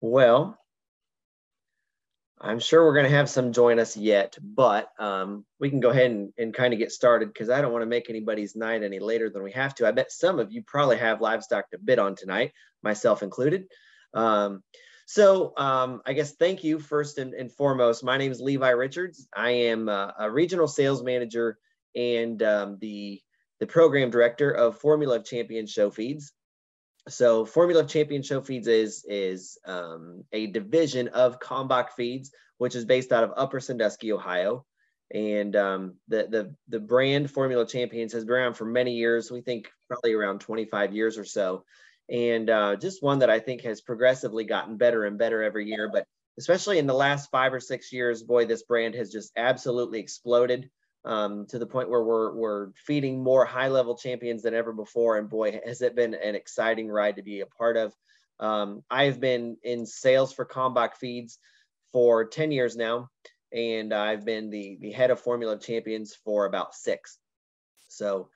Well, I'm sure we're going to have some join us yet, but we can go ahead and kind of get started because I don't want to make anybody's night any later than we have to. I bet some of you probably have livestock to bid on tonight, myself included. I guess thank you first and foremost. My name is Levi Richards. I am a regional sales manager and the program director of Formula of Champion Show Feeds. So Formula of Champion Show Feeds is a division of Kalmbach Feeds, which is based out of Upper Sandusky, Ohio. And the brand Formula Champions has been around for many years. We think probably around 25 years or so. And just one that I think has progressively gotten better and better every year. But especially in the last 5 or 6 years, boy, this brand has just absolutely exploded. To the point where we're feeding more high-level champions than ever before. And boy, has it been an exciting ride to be a part of. I've been in sales for Kalmbach Feeds for 10 years now, and I've been the head of Formula of Champions for about 6. So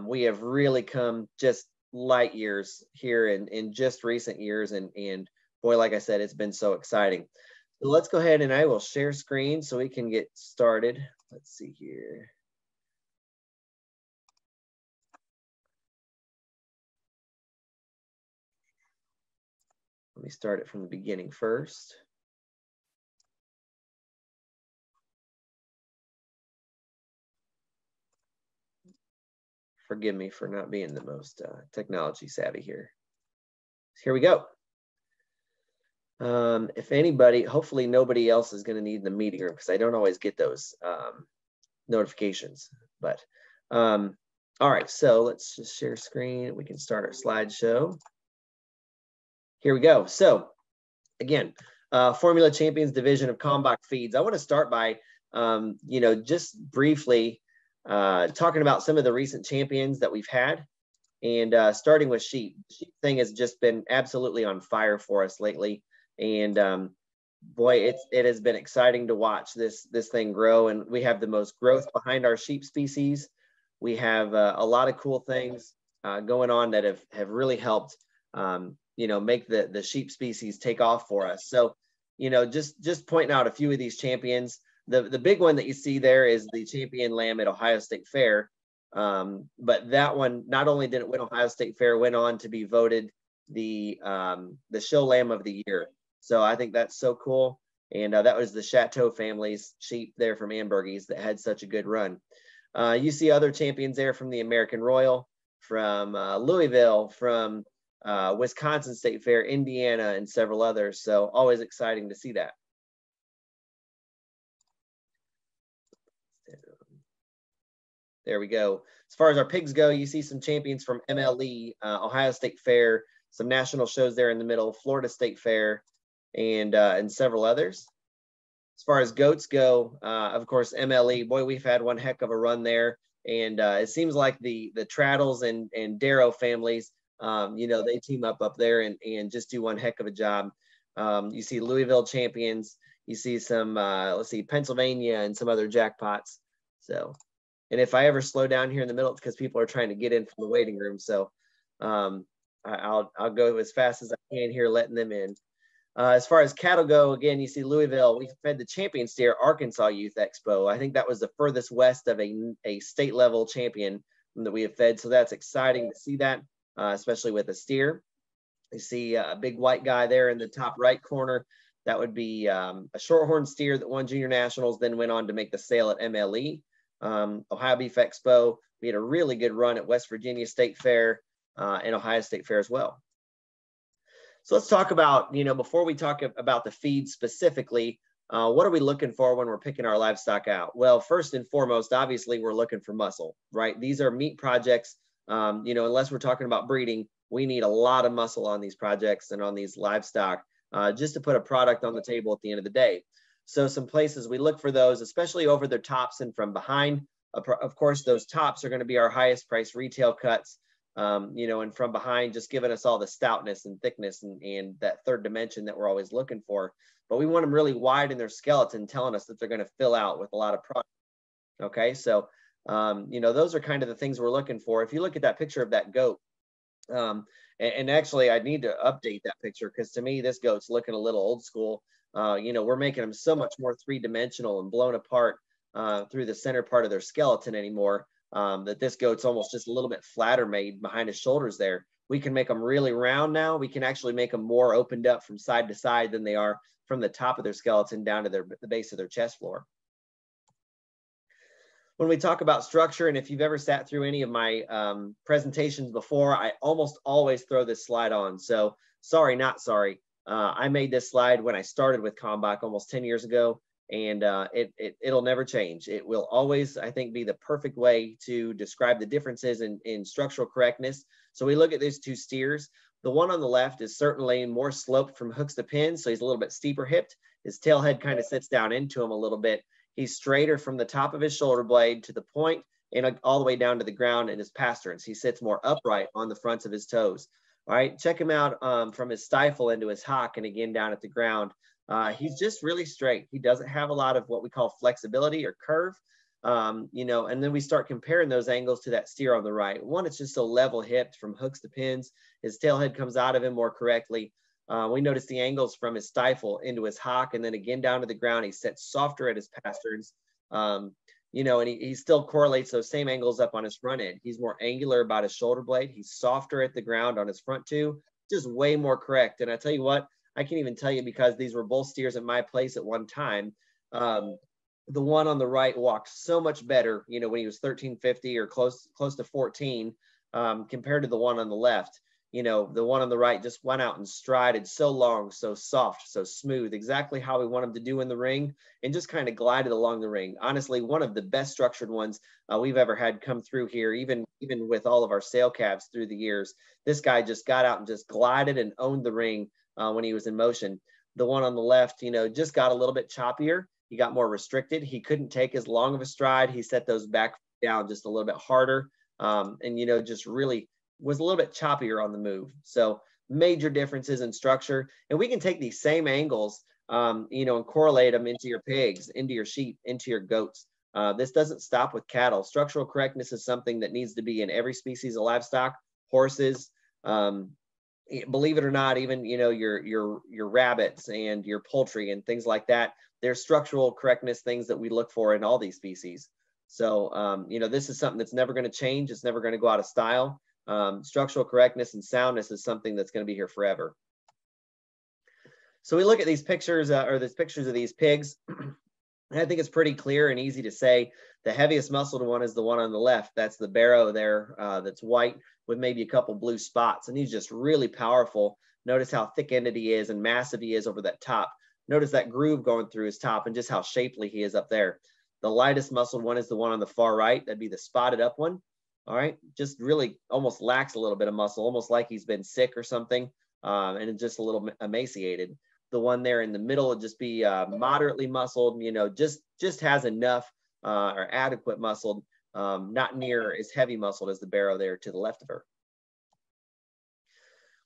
we have really come just light years here in just recent years. And boy, like I said, it's been so exciting. So let's go ahead and I will share screen so we can get started. Let's see here. Let me start it from the beginning first. Forgive me for not being the most technology savvy here. So here we go. If anybody, hopefully nobody else is going to need the meeting room because I don't always get those notifications. But all right, so let's just share screen. We can start our slideshow. Here we go. So again, Formula Champions division of Kalmbach Feeds. I want to start by just briefly talking about some of the recent champions that we've had, and starting with sheep. The sheep thing has just been absolutely on fire for us lately. And boy, it has been exciting to watch this thing grow. And we have the most growth behind our sheep species. We have a lot of cool things going on that have really helped, make the sheep species take off for us. So, just pointing out a few of these champions. The big one that you see there is the champion lamb at Ohio State Fair. But that one, not only did it win Ohio State Fair, went on to be voted the show lamb of the year. So I think that's so cool. And that was the Chateau family's sheep there from Ambergie's that had such a good run. You see other champions there from the American Royal, from Louisville, from Wisconsin State Fair, Indiana, and several others. So always exciting to see that. There we go. As far as our pigs go, you see some champions from MLE, Ohio State Fair, some national shows there in the middle, Florida State Fair, and several others. As far as goats go, of course, MLE, boy, we've had one heck of a run there. And it seems like the Traddles and Darrow families, they team up there and just do one heck of a job. You see Louisville champions, you see some, Pennsylvania and some other jackpots. So, and if I ever slow down here in the middle, it's because people are trying to get in from the waiting room. So I'll go as fast as I can here, letting them in. As far as cattle go, again, you see Louisville. We fed the champion steer, Arkansas Youth Expo. I think that was the furthest west of a state level champion that we have fed. So that's exciting to see that, especially with a steer. You see a big white guy there in the top right corner. That would be a shorthorn steer that won junior nationals, then went on to make the sale at MLE. Ohio Beef Expo. We had a really good run at West Virginia State Fair and Ohio State Fair as well. So let's talk about, before we talk about the feed specifically, what are we looking for when we're picking our livestock out? Well, first and foremost, obviously, we're looking for muscle, right? These are meat projects. Unless we're talking about breeding, we need a lot of muscle on these projects and on these livestock just to put a product on the table at the end of the day. So some places we look for those, especially over their tops and from behind. Of course, those tops are going to be our highest price retail cuts. And from behind, just giving us all the stoutness and thickness and that third dimension that we're always looking for. But we want them really wide in their skeleton, telling us that they're going to fill out with a lot of product. Okay, so, those are kind of the things we're looking for. If you look at that picture of that goat, And actually, I need to update that picture because to me, this goat's looking a little old school. You know, we're making them so much more three-dimensional and blown apart through the center part of their skeleton anymore, that this goat's almost just a little bit flatter made behind his shoulders there. We can make them really round now. We can actually make them more opened up from side to side than they are from the top of their skeleton down to the base of their chest floor. When we talk about structure, and if you've ever sat through any of my presentations before, I almost always throw this slide on. So sorry, not sorry. I made this slide when I started with Kalmbach almost 10 years ago, and it'll never change. It will always, I think, be the perfect way to describe the differences in structural correctness. So we look at these two steers. The one on the left is certainly more sloped from hooks to pins, so he's a little bit steeper hipped. His tail head kind of sits down into him a little bit. He's straighter from the top of his shoulder blade to the point and all the way down to the ground in his pasterns. He sits more upright on the fronts of his toes. All right, check him out from his stifle into his hock and again down at the ground. He's just really straight. He doesn't have a lot of what we call flexibility or curve, you know, and then we start comparing those angles to that steer on the right. One, it's just so level hipped from hooks to pins. His tail head comes out of him more correctly. We notice the angles from his stifle into his hock and then again down to the ground. He sits softer at his pasterns, you know, and he still correlates those same angles up on his front end. He's more angular about his shoulder blade. He's softer at the ground on his front two, just way more correct. And I tell you what, I can't even tell you because these were both steers at my place at one time. The one on the right walked so much better, you know, when he was 1350 or close to 14 compared to the one on the left. You know, the one on the right just went out and strided so long, so soft, so smooth, exactly how we want him to do in the ring, and just kind of glided along the ring. Honestly, one of the best structured ones we've ever had come through here, even with all of our sale calves through the years. This guy just got out and just glided and owned the ring when he was in motion. The one on the left, you know, just got a little bit choppier. He got more restricted. He couldn't take as long of a stride. He set those back down just a little bit harder, and, you know, just really was a little bit choppier on the move. So major differences in structure. And we can take these same angles, you know, and correlate them into your pigs, into your sheep, into your goats. This doesn't stop with cattle. Structural correctness is something that needs to be in every species of livestock, horses, believe it or not, even, you know, your rabbits and your poultry and things like that. There's structural correctness things that we look for in all these species. So, you know, this is something that's never going to change. It's never going to go out of style. Structural correctness and soundness is something that's going to be here forever. So we look at these pictures or these pictures of these pigs. And I think it's pretty clear and easy to say the heaviest muscled one is the one on the left. That's the barrow there that's white with maybe a couple blue spots. And he's just really powerful. Notice how thick-ended he is and massive he is over that top. Notice that groove going through his top and just how shapely he is up there. The lightest muscled one is the one on the far right. That'd be the spotted up one. All right, just really almost lacks a little bit of muscle, almost like he's been sick or something, and just a little emaciated. The one there in the middle would just be moderately muscled, you know, just has enough or adequate muscled, not near as heavy muscled as the barrow there to the left of her.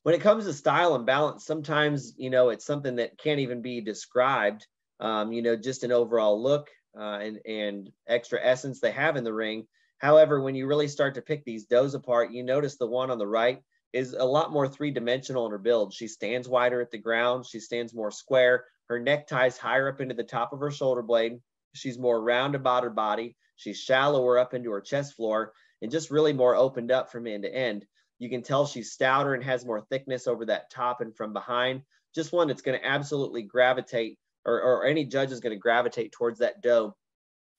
When it comes to style and balance, sometimes, you know, it's something that can't even be described, you know, just an overall look and extra essence they have in the ring. However, when you really start to pick these does apart, you notice the one on the right is a lot more three-dimensional in her build. She stands wider at the ground. She stands more square. Her neck ties higher up into the top of her shoulder blade. She's more round about her body. She's shallower up into her chest floor and just really more opened up from end to end. You can tell she's stouter and has more thickness over that top and from behind. Just one that's going to absolutely gravitate, or any judge is going to gravitate towards that doe,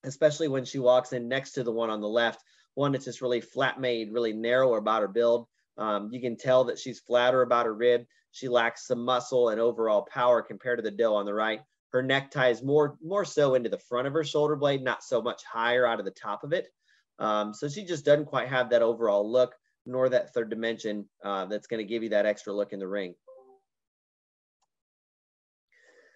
especially when she walks in next to the one on the left, one that's just really flat made, really narrow about her build. You can tell that she's flatter about her rib. She lacks some muscle and overall power compared to the doe on the right. Her neck ties more so into the front of her shoulder blade, not so much higher out of the top of it. So she just doesn't quite have that overall look, nor that third dimension that's going to give you that extra look in the ring.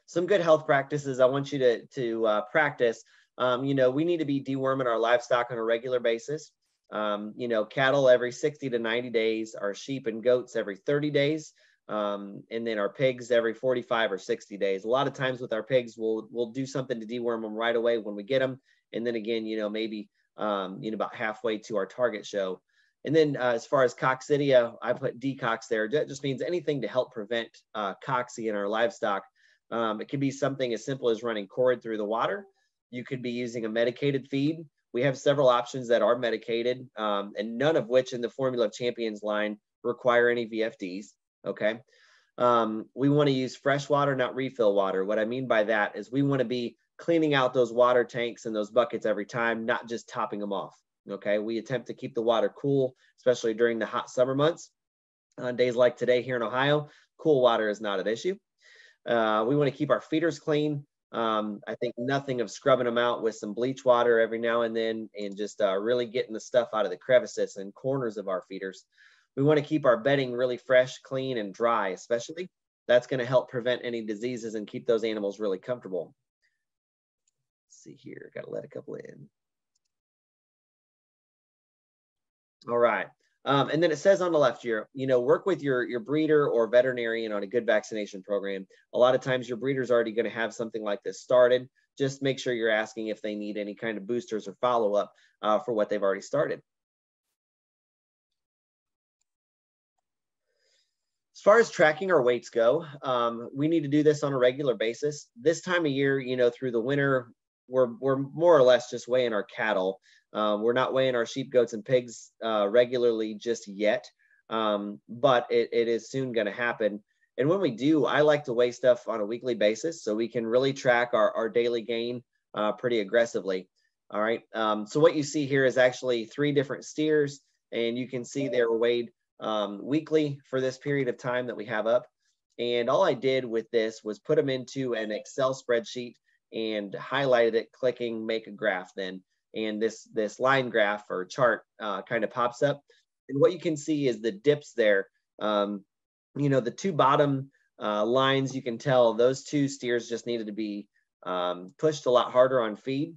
Some good health practices I want you to practice. You know, we need to be deworming our livestock on a regular basis. You know, cattle every 60 to 90 days, our sheep and goats every 30 days, and then our pigs every 45 or 60 days. A lot of times with our pigs, we'll do something to deworm them right away when we get them. And then again, you know, maybe, you know, about halfway to our target show. And then as far as coccidia, I put decox there. That just means anything to help prevent cocci in our livestock. It could be something as simple as running cord through the water. You could be using a medicated feed. We have several options that are medicated, and none of which in the Formula of Champions line require any VFDs, okay? We want to use fresh water, not refill water. What I mean by that is we want to be cleaning out those water tanks and those buckets every time, not just topping them off. Okay, we attempt to keep the water cool, especially during the hot summer months. On days like today here in Ohio, cool water is not an issue. We want to keep our feeders clean. I think nothing of scrubbing them out with some bleach water every now and then, and just really getting the stuff out of the crevices and corners of our feeders. We want to keep our bedding really fresh, clean, and dry, especially. That's going to help prevent any diseases and keep those animals really comfortable. Let's see here, got to let a couple in. All right. And then it says on the left here, work with your breeder or veterinarian on a good vaccination program. A lot of times your breeder's already going to have something like this started. Just make sure you're asking if they need any kind of boosters or follow-up for what they've already started. As far as tracking our weights go, we need to do this on a regular basis. This time of year, through the winter, we're more or less just weighing our cattle. We're not weighing our sheep, goats, and pigs regularly just yet, but it is soon going to happen. And when we do, I like to weigh stuff on a weekly basis so we can really track our daily gain pretty aggressively. All right. So what you see here is actually 3 different steers, and you can see they're weighed weekly for this period of time that we have up. And all I did with this was put them into an Excel spreadsheet and highlighted it, clicking make a graph then. And this line graph or chart kind of pops up. And what you can see is the dips there. The 2 bottom lines, you can tell those 2 steers just needed to be pushed a lot harder on feed.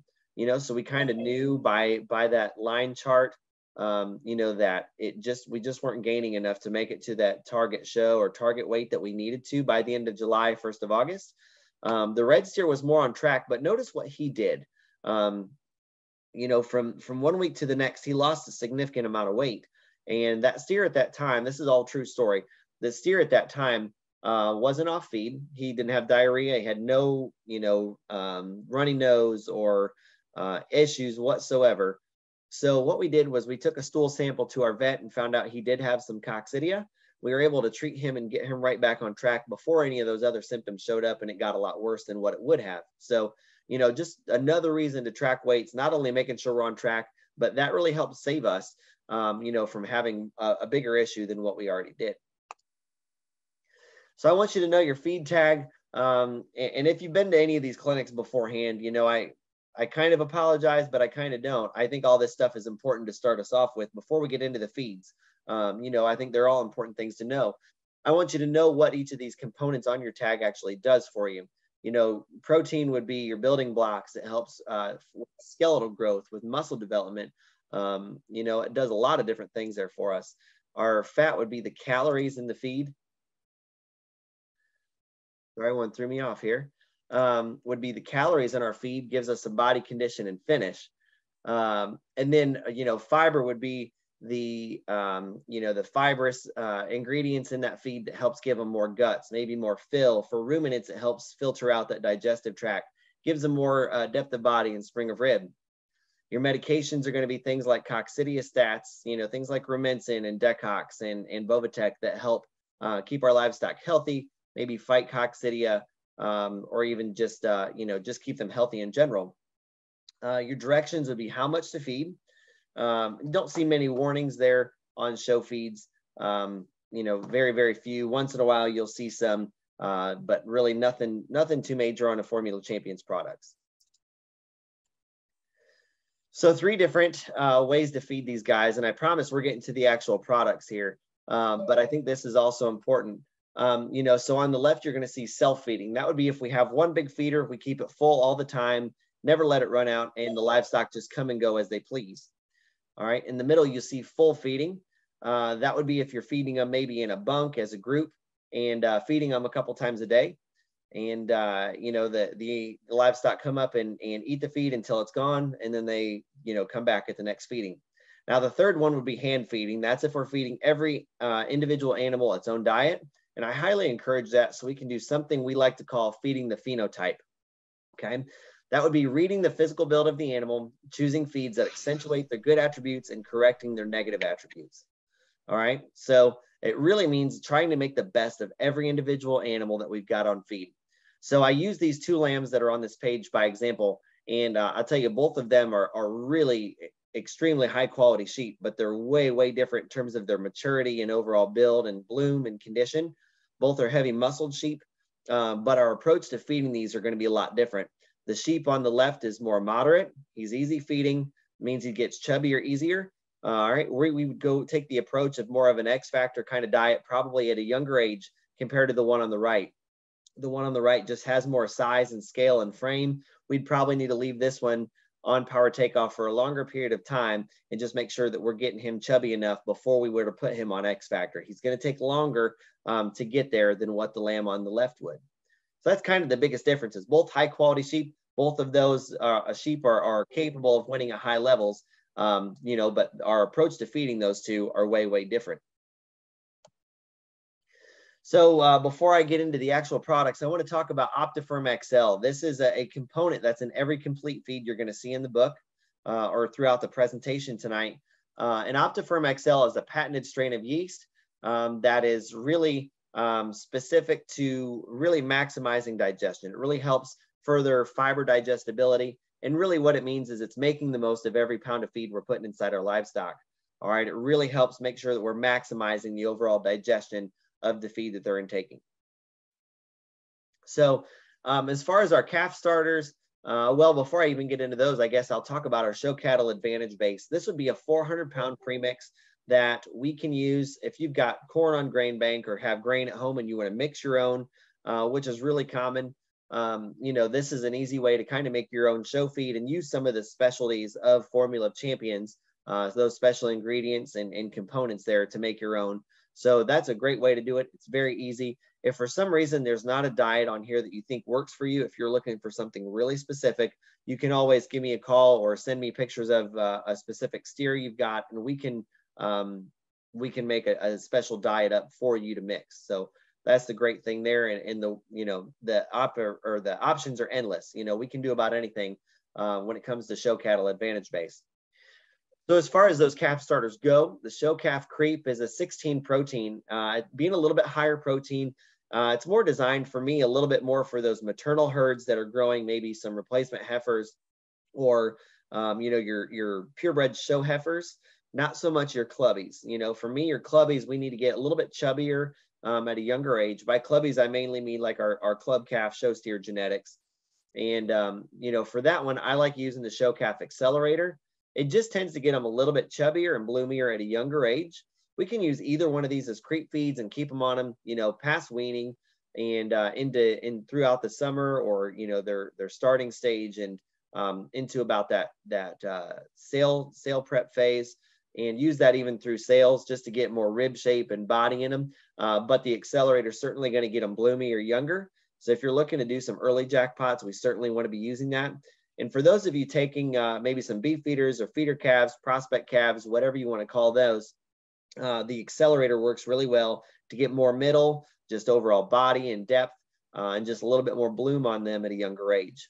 So we kind of knew by that line chart, that we just weren't gaining enough to make it to that target show or target weight that we needed to by the end of July, 1st of August. The red steer was more on track, but notice what he did. From 1 week to the next, he lost a significant amount of weight. And that steer at that time, this is all true story. The steer at that time wasn't off feed. He didn't have diarrhea. He had no, runny nose or issues whatsoever. So what we did was we took a stool sample to our vet and found out he did have some coccidia. We were able to treat him and get him right back on track before any of those other symptoms showed up, and it got a lot worse than what it would have. So, just another reason to track weights, not only making sure we're on track, but that really helps save us, from having a bigger issue than what we already did. So I want you to know your feed tag. And if you've been to any of these clinics beforehand, I kind of apologize, but I kind of don't. I think all this stuff is important to start us off with before we get into the feeds. I think they're all important things to know. I want you to know what each of these components on your tag actually does for you. Protein would be your building blocks. It helps with skeletal growth, with muscle development. It does a lot of different things there for us. Our fat would be the calories in the feed. Sorry, one threw me off here. Would be the calories in our feed, gives us a body condition and finish. And then, fiber would be the fibrous ingredients in that feed that helps give them more guts, maybe more fill. For ruminants, it helps filter out that digestive tract, gives them more depth of body and spring of rib. Your medications are going to be things like coccidiostats, things like Rumensin and Decox and Bovatec that help keep our livestock healthy, maybe fight coccidia, or even just keep them healthy in general. Your directions would be how much to feed. Don't see many warnings there on show feeds. Very, very few. Once in a while, you'll see some, but really nothing too major on a Formula Champions products. So 3 different ways to feed these guys. And I promise we're getting to the actual products here. But I think this is also important. So on the left, you're going to see self-feeding. That would be if we have one big feeder, we keep it full all the time, never let it run out, and the livestock just come and go as they please. All right. In the middle, you see full feeding. That would be if you're feeding them maybe in a bunk as a group and feeding them a couple times a day. And, the livestock come up and eat the feed until it's gone. And then they, come back at the next feeding. Now, the third one would be hand feeding. That's if we're feeding every individual animal its own diet. And I highly encourage that, so we can do something we like to call feeding the phenotype. Okay. That would be reading the physical build of the animal, choosing feeds that accentuate their good attributes and correcting their negative attributes. All right. So it really means trying to make the best of every individual animal that we've got on feed. So I use these two lambs that are on this page by example, and I'll tell you, both of them are really extremely high quality sheep, but they're way, way different in terms of their maturity and overall build and bloom and condition. Both are heavy muscled sheep, but our approach to feeding these are going to be a lot different. The sheep on the left is more moderate. He's easy feeding, means he gets chubbier easier. All right, we would go take the approach of more of an X factor kind of diet, probably at a younger age compared to the one on the right. The one on the right just has more size and scale and frame. We'd probably need to leave this one on power takeoff for a longer period of time and just make sure that we're getting him chubby enough before we were to put him on X factor. He's going to take longer to get there than what the lamb on the left would. So that's kind of the biggest differences. Both high quality sheep, both of those sheep are capable of winning at high levels, but our approach to feeding those two are way, way different. So before I get into the actual products, I want to talk about Optifirm XL. This is a component that's in every complete feed you're going to see in the book or throughout the presentation tonight. And Optifirm XL is a patented strain of yeast that is really specific to really maximizing digestion. It really helps further fiber digestibility. And really what it means is it's making the most of every pound of feed we're putting inside our livestock. All right, it really helps make sure that we're maximizing the overall digestion of the feed that they're intaking. So as far as our calf starters, well, before I even get into those, I guess I'll talk about our show cattle advantage base. This would be a 400-pound premix that we can use if you've got corn on grain bank or have grain at home and you want to mix your own, which is really common. This is an easy way to kind of make your own show feed and use some of the specialties of Formula of Champions, those special ingredients and components there to make your own. So that's a great way to do it. It's very easy. If for some reason there's not a diet on here that you think works for you, if you're looking for something really specific, you can always give me a call or send me pictures of a specific steer you've got, and we can make a special diet up for you to mix. So that's the great thing there. And the options are endless. We can do about anything when it comes to show cattle advantage base. So as far as those calf starters go, the show calf creep is a 16 protein, being a little bit higher protein. It's more designed for me, a little bit more for those maternal herds that are growing maybe some replacement heifers or, your purebred show heifers, not so much your clubbies. For me, your clubbies, we need to get a little bit chubbier at a younger age. By clubbies, I mainly mean like our club calf show steer genetics. And, for that one, I like using the show calf accelerator. It just tends to get them a little bit chubbier and bloomier at a younger age. We can use either one of these as creep feeds and keep them on them, past weaning and throughout the summer or, their starting stage and into about that sale prep phase, and use that even through sales just to get more rib shape and body in them. But the accelerator is certainly going to get them bloomy or younger. So if you're looking to do some early jackpots, we certainly want to be using that. And for those of you taking maybe some beef feeders or feeder calves, prospect calves, whatever you want to call those, the accelerator works really well to get more middle, just overall body and depth, and just a little bit more bloom on them at a younger age.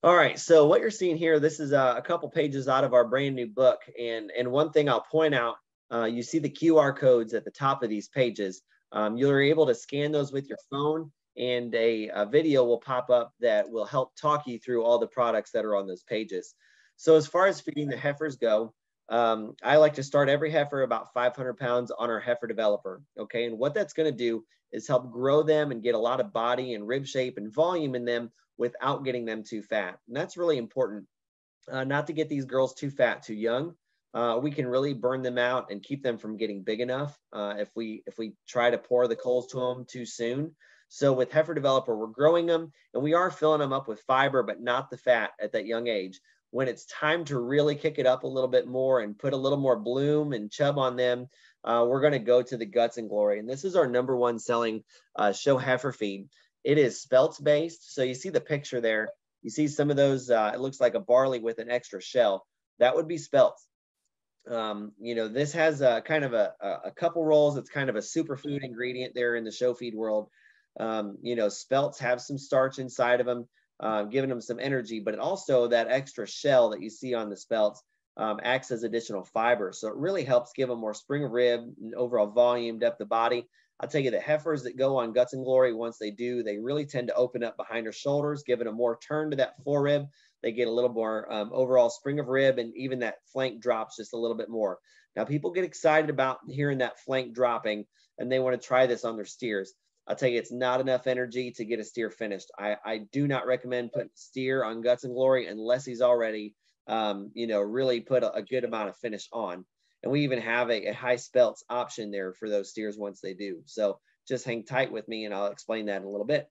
All right, so what you're seeing here, this is a couple pages out of our brand new book. And one thing I'll point out, you see the QR codes at the top of these pages. You're able to scan those with your phone, and a video will pop up that will help talk you through all the products that are on those pages. So as far as feeding the heifers go, I like to start every heifer about 500 pounds on our heifer developer. Okay, and what that's going to do is help grow them and get a lot of body and rib shape and volume in them without getting them too fat. And that's really important, not to get these girls too fat too young. We can really burn them out and keep them from getting big enough if we try to pour the coals to them too soon. So with heifer developer, we're growing them and we are filling them up with fiber, but not the fat at that young age. When it's time to really kick it up a little bit more and put a little more bloom and chub on them, we're going to go to the Guts and Glory. And this is our #1 selling show heifer feed. It is spelts based. So you see the picture there. You see some of those, it looks like a barley with an extra shell. That would be spelts. This has a kind of a couple roles. It's kind of a superfood ingredient there in the show feed world. Spelts have some starch inside of them, giving them some energy, but it also that extra shell that you see on the spelts acts as additional fiber. So it really helps give them more spring of rib and overall volume, depth of body. I'll tell you, the heifers that go on Guts and Glory, once they do, they really tend to open up behind their shoulders, giving a more turn to that forerib. They get a little more overall spring of rib, and even that flank drops just a little bit more. Now, people get excited about hearing that flank dropping, and they want to try this on their steers. I'll tell you, it's not enough energy to get a steer finished. I do not recommend putting steer on Guts and Glory unless he's already, really put a good amount of finish on. And we even have a high spelts option there for those steers once they do. So just hang tight with me and I'll explain that in a little bit.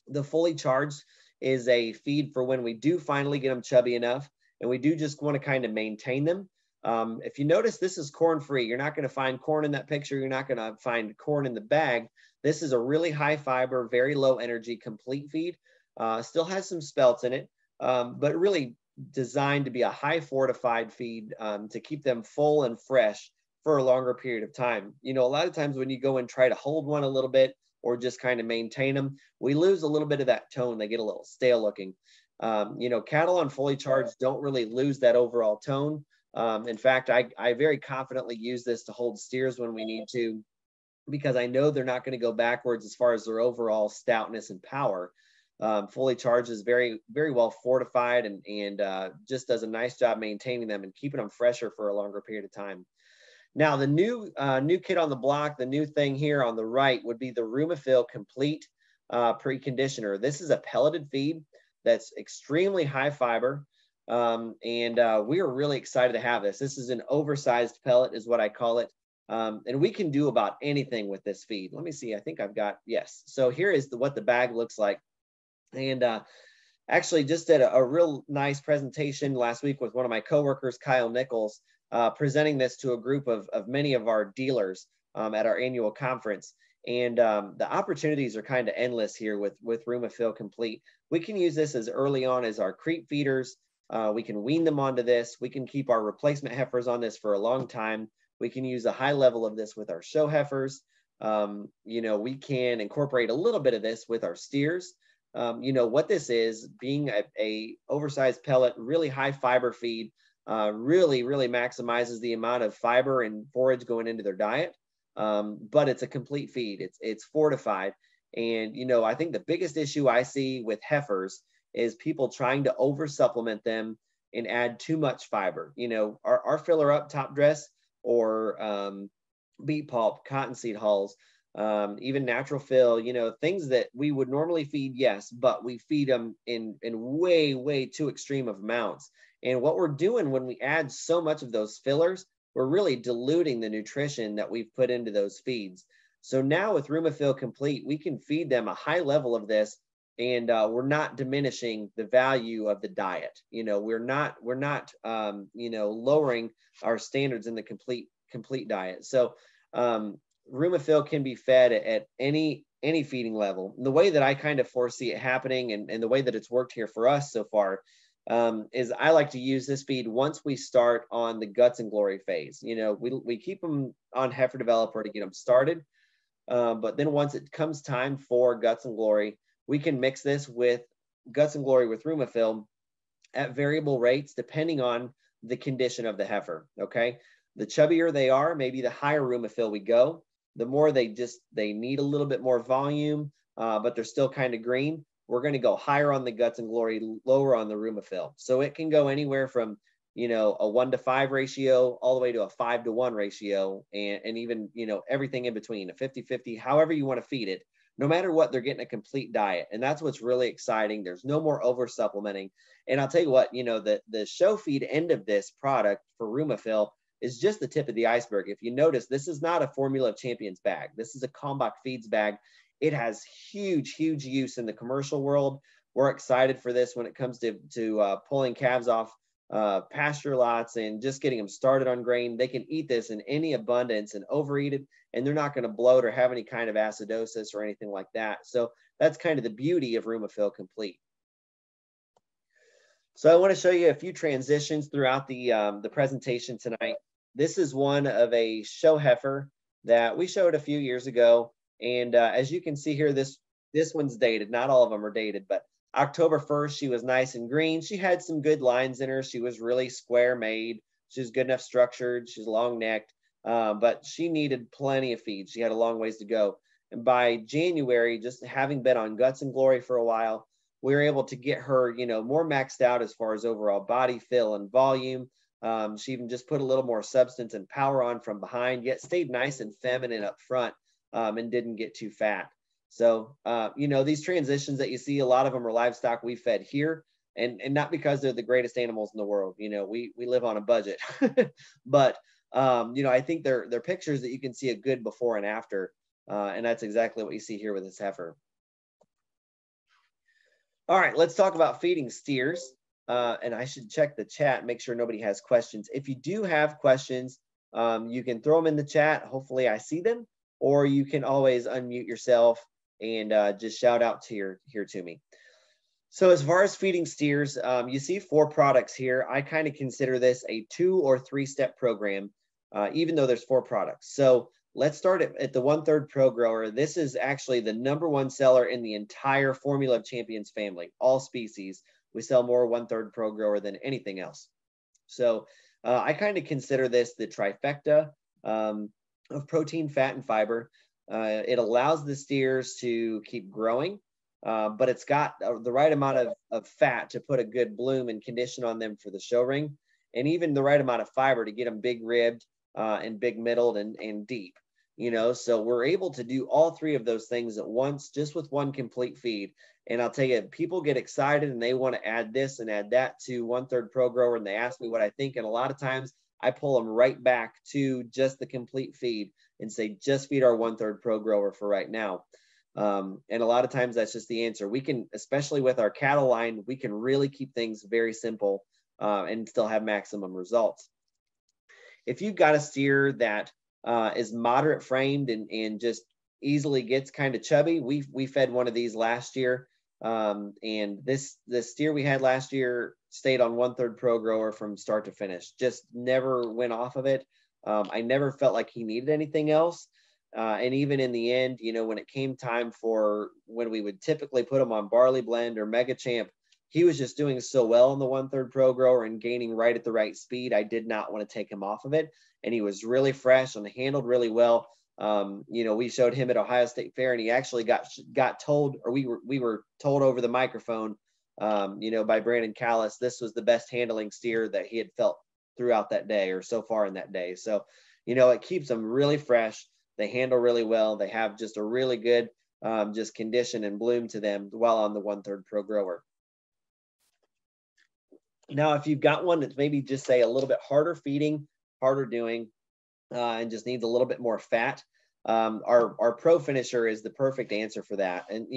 The fully charged is a feed for when we do finally get them chubby enough and we do just want to kind of maintain them. If you notice, this is corn free. You're not going to find corn in that picture. You're not going to find corn in the bag. This is a really high fiber, very low energy, complete feed. Still has some spelts in it, but really designed to be a high fortified feed to keep them full and fresh for a longer period of time. A lot of times when you go and try to hold one a little bit or just kind of maintain them, we lose a little bit of that tone. They get a little stale looking. Cattle on fully charged don't really lose that overall tone. In fact, I very confidently use this to hold steers when we need to, because I know they're not going to go backwards as far as their overall stoutness and power. Fully charged is very, very well fortified and just does a nice job maintaining them and keeping them fresher for a longer period of time. Now, the new kid on the block, the new thing here on the right would be the Rumafil Complete Preconditioner. This is a pelleted feed that's extremely high fiber, and we are really excited to have this. This is an oversized pellet is what I call it, and we can do about anything with this feed. Let me see. I think I've got, yes. So here is what the bag looks like. And actually just did a real nice presentation last week with one of my coworkers, Kyle Nichols, presenting this to a group of many of our dealers at our annual conference. And the opportunities are kind of endless here with Rumafil Complete. We can use this as early on as our creep feeders. We can wean them onto this. We can keep our replacement heifers on this for a long time. We can use a high level of this with our show heifers. We can incorporate a little bit of this with our steers. What this is, being a oversized pellet, really high fiber feed, really maximizes the amount of fiber and forage going into their diet. But it's a complete feed. It's fortified. And, I think the biggest issue I see with heifers is people trying to over supplement them and add too much fiber. Our filler up top dress or beet pulp, cottonseed hulls, even natural fill, things that we would normally feed, yes, but we feed them in way too extreme of amounts. And what we're doing when we add so much of those fillers, we're really diluting the nutrition that we've put into those feeds. So now with Rumafil Complete, we can feed them a high level of this, and we're not diminishing the value of the diet. We're not lowering our standards in the complete diet. So Rumafil can be fed at any feeding level. And the way that I kind of foresee it happening and the way that it's worked here for us so far is I like to use this feed once we start on the Guts and Glory phase. We keep them on heifer developer to get them started. But then once it comes time for Guts and Glory, we can mix this with Guts and Glory with Rumafil at variable rates depending on the condition of the heifer. Okay. The chubbier they are, maybe the higher Rumafil we go. The more they need a little bit more volume, but they're still kind of green, we're going to go higher on the Guts and Glory, lower on the Rumafil. So it can go anywhere from, a 1-to-5 ratio all the way to a 5-to-1 ratio, and even, everything in between, a 50-50, however you want to feed it. No matter what, they're getting a complete diet. And that's what's really exciting. There's no more over supplementing. And I'll tell you what, the show feed end of this product for Rumafil is just the tip of the iceberg. If you notice, this is not a Formula of Champions bag. This is a Kalmbach Feeds bag. It has huge use in the commercial world. We're excited for this when it comes to pulling calves off pasture lots and just getting them started on grain. They can eat this in any abundance and overeat it, and they're not going to bloat or have any kind of acidosis or anything like that. So that's kind of the beauty of Rumafil Complete. So I want to show you a few transitions throughout the presentation tonight. This is one of a show heifer that we showed a few years ago. And as you can see here, this one's dated. Not all of them are dated, but October 1st, she was nice and green. She had some good lines in her. She was really square made. She was good enough structured. She's long necked, but she needed plenty of feed. She had a long ways to go. And by January, just having been on Guts and Glory for a while, we were able to get her, more maxed out as far as overall body fill and volume. She even just put a little more substance and power on from behind, yet stayed nice and feminine up front, and didn't get too fat. So, these transitions that you see, a lot of them are livestock we fed here, and not because they're the greatest animals in the world. We live on a budget, but I think they're pictures that you can see a good before and after, and that's exactly what you see here with this heifer. All right, let's talk about feeding steers. And I should check the chat, make sure nobody has questions. If you do have questions, you can throw them in the chat. Hopefully I see them, or you can always unmute yourself and just shout out here to me. So as far as feeding steers, you see 4 products here. I kind of consider this a 2 or 3 step program, even though there's 4 products. So let's start at the 1/3 Pro Grower. This is actually the #1 seller in the entire Formula of Champions family, all species. We sell more 1/3 Pro Grower than anything else. So I kind of consider this the trifecta of protein, fat, and fiber. It allows the steers to keep growing, but it's got the right amount of fat to put a good bloom and condition on them for the show ring, and even the right amount of fiber to get them big ribbed and big middled and deep. So we're able to do all 3 of those things at once, just with one complete feed. And I'll tell you, people get excited and they want to add this and add that to 1/3 Pro Grower, and they ask me what I think. And a lot of times I pull them right back to just the complete feed and say, just feed our 1/3 Pro Grower for right now. And a lot of times that's just the answer. We can, especially with our cattle line, we can really keep things very simple and still have maximum results. If you've got a steer that is moderate framed and just easily gets kind of chubby, we fed one of these last year, and this steer we had last year stayed on 1/3 Pro Grower from start to finish, just never went off of it. I never felt like he needed anything else, and even in the end, when it came time for when we would typically put him on Barley Blend or Mega Champ, he was just doing so well in the 1/3 Pro Grower and gaining right at the right speed. I did not want to take him off of it. And he was really fresh and handled really well. We showed him at Ohio State Fair, and he actually got told, or we were told over the microphone, by Brandon Callis, this was the best handling steer that he had felt throughout that day or so far in that day. So, it keeps them really fresh. They handle really well. They have just a really good just condition and bloom to them while on the 1/3 Pro Grower. Now, if you've got one that's maybe just say a little bit harder feeding, harder doing, and just needs a little bit more fat, our Pro Finisher is the perfect answer for that. And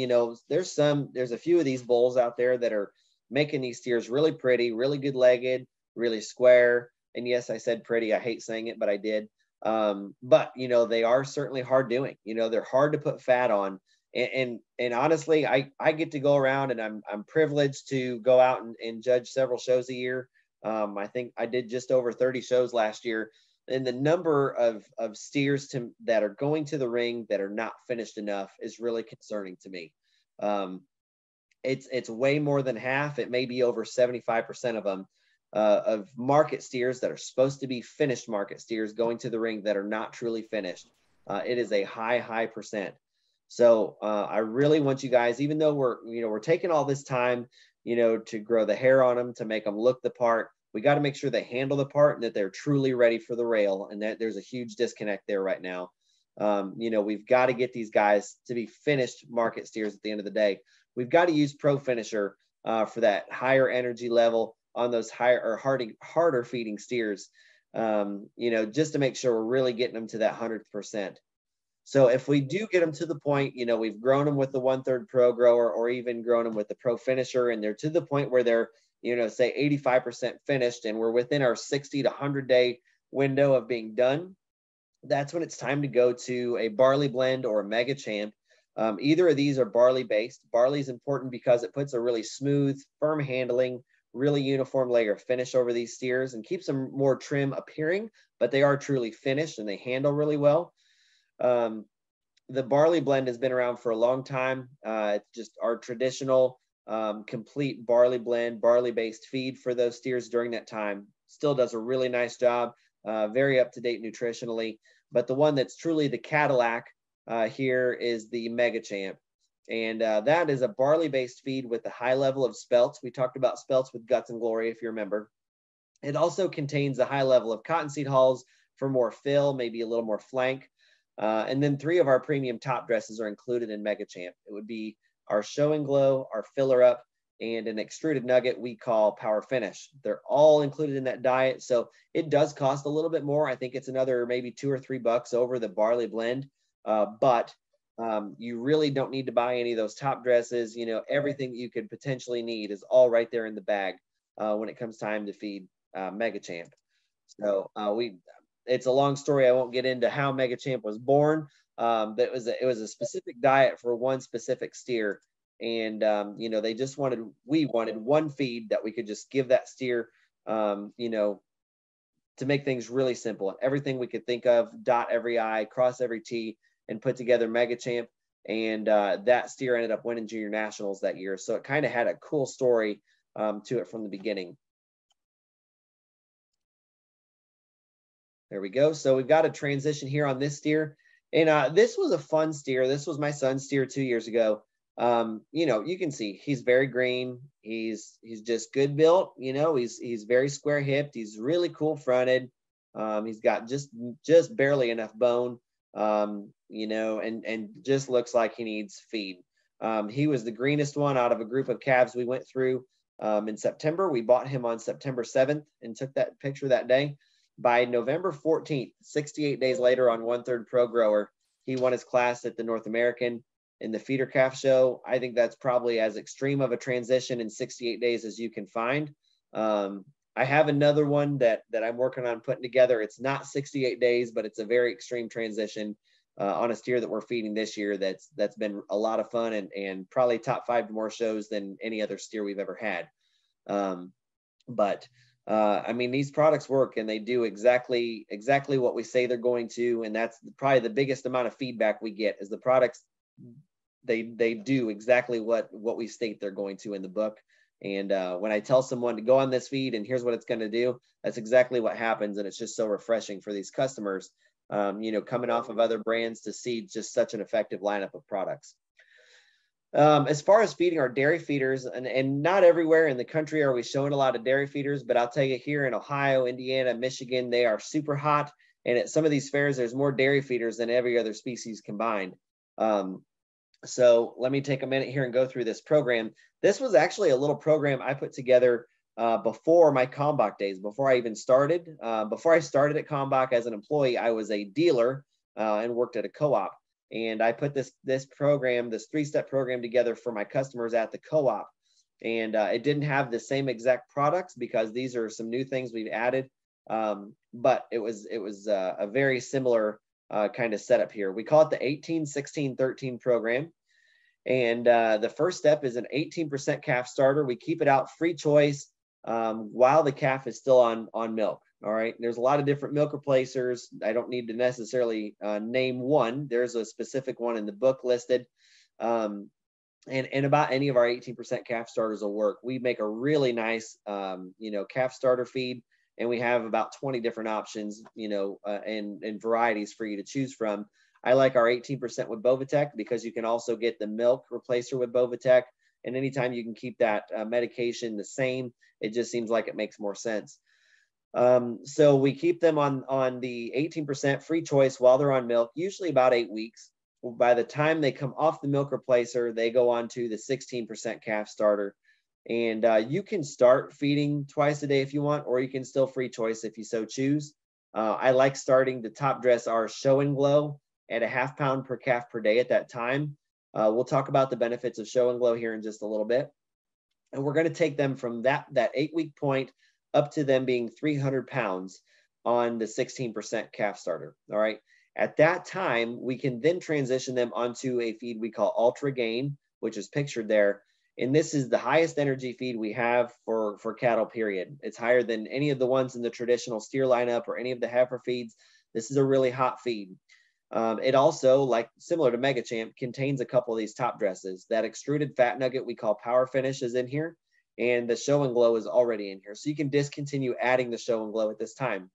there's a few of these bulls out there that are making these steers really pretty, really good legged, really square. And yes, I said pretty. I hate saying it, but I did. But they are certainly hard doing. They're hard to put fat on. And honestly, I get to go around, and I'm privileged to go out and judge several shows a year. I think I did just over 30 shows last year, and the number of steers that are going to the ring that are not finished enough is really concerning to me. It's way more than half. It may be over 75% of them of market steers that are supposed to be finished market steers going to the ring that are not truly finished. It is a high percent. So I really want you guys, even though we're taking all this time, to grow the hair on them, to make them look the part, we got to make sure they handle the part and that they're truly ready for the rail. And that there's a huge disconnect there right now. We've got to get these guys to be finished market steers at the end of the day. We've got to use Pro Finisher for that higher energy level on those higher or harder feeding steers, just to make sure we're really getting them to that 100%. So if we do get them to the point, we've grown them with the 1/3 Pro Grower, or even grown them with the Pro Finisher, and they're to the point where they're, say 85% finished, and we're within our 60 to 100 day window of being done, that's when it's time to go to a Barley Blend or a Mega Champ. Either of these are barley based. Barley is important because it puts a really smooth, firm handling, really uniform layer of finish over these steers and keeps them more trim appearing, but they are truly finished and they handle really well. The barley blend has been around for a long time. It's just our traditional complete barley blend, barley-based feed for those steers during that time. Still does a really nice job, very up-to-date nutritionally. But the one that's truly the Cadillac here is the Mega Champ. And that is a barley-based feed with a high level of spelts. We talked about spelts with Guts and Glory, if you remember. It also contains a high level of cottonseed hulls for more fill, maybe a little more flank. And then 3 of our premium top dresses are included in Mega Champ. It would be our Show and Glow, our Filler Up, and an extruded nugget we call Power Finish. They're all included in that diet. So it does cost a little bit more. I think it's another maybe $2 or $3 over the barley blend. But you really don't need to buy any of those top dresses. You know, everything you could potentially need is all right there in the bag when it comes time to feed Mega Champ. So it's a long story. I won't get into how Mega Champ was born. But it was a specific diet for one specific steer. And, you know, we wanted one feed that we could just give that steer, you know, to make things really simple. Everything we could think of, dot every I, cross every T, and put together Mega Champ. And that steer ended up winning junior nationals that year. So it kind of had a cool story to it from the beginning. There we go. So we've got a transition here on this steer. And this was a fun steer. This was my son's steer 2 years ago. You know, you can see he's very green. He's just good built. You know, he's very square hipped. He's really cool fronted. He's got just barely enough bone. You know, and just looks like he needs feed. He was the greenest one out of a group of calves we went through in September. We bought him on September 7th and took that picture that day. By November 14th, 68 days later on 1/3 Pro Grower, he won his class at the North American in the feeder calf show. I think that's probably as extreme of a transition in 68 days as you can find. I have another one that I'm working on putting together. It's not 68 days, but it's a very extreme transition on a steer that we're feeding this year. That's been a lot of fun and probably top 5 more shows than any other steer we've ever had. I mean, these products work and they do exactly what we say they're going to. And that's probably the biggest amount of feedback we get is the products, they do exactly what we state they're going to in the book. And when I tell someone to go on this feed and here's what it's going to do, that's exactly what happens. And it's just so refreshing for these customers, you know, coming off of other brands to see just such an effective lineup of products. As far as feeding our dairy feeders, and not everywhere in the country are we showing a lot of dairy feeders, but I'll tell you here in Ohio, Indiana, Michigan, they are super hot. And at some of these fairs, there's more dairy feeders than every other species combined. So let me take a minute here and go through this program. This was actually a little program I put together before my Kalmbach days, before I even started. Before I started at Kalmbach as an employee, I was a dealer and worked at a co-op. And I put this program, this 3-step program together for my customers at the co-op. And it didn't have the same exact products because these are some new things we've added. But it was a very similar kind of setup here. We call it the 18-16-13 program. And the first step is an 18% calf starter. We keep it out free choice while the calf is still on milk. All right. There's a lot of different milk replacers. I don't need to necessarily name one. There's a specific one in the book listed. And about any of our 18% calf starters will work. We make a really nice, you know, calf starter feed, and we have about 20 different options, you know, and varieties for you to choose from. I like our 18% with Bovatec because you can also get the milk replacer with Bovatec. And anytime you can keep that medication the same, it just seems like it makes more sense. So we keep them on the 18% free choice while they're on milk, usually about 8 weeks. By the time they come off the milk replacer, they go on to the 16% calf starter. And you can start feeding twice a day if you want, or you can still free choice if you so choose. I like starting the top dress our Show and Glow at 1/2 pound per calf per day at that time. We'll talk about the benefits of Show and Glow here in just a little bit. And we're going to take them from that 8-week point up to them being 300 pounds on the 16% calf starter. All right. At that time, we can then transition them onto a feed we call Ultra Gain, which is pictured there. And this is the highest energy feed we have for cattle, period. It's higher than any of the ones in the traditional steer lineup or any of the heifer feeds. This is a really hot feed. It also, like similar to Mega Champ, contains a couple of these top dresses. That extruded fat nugget we call Power Finish is in here, and the Show and Glow is already in here. So you can discontinue adding the Show and Glow at this time.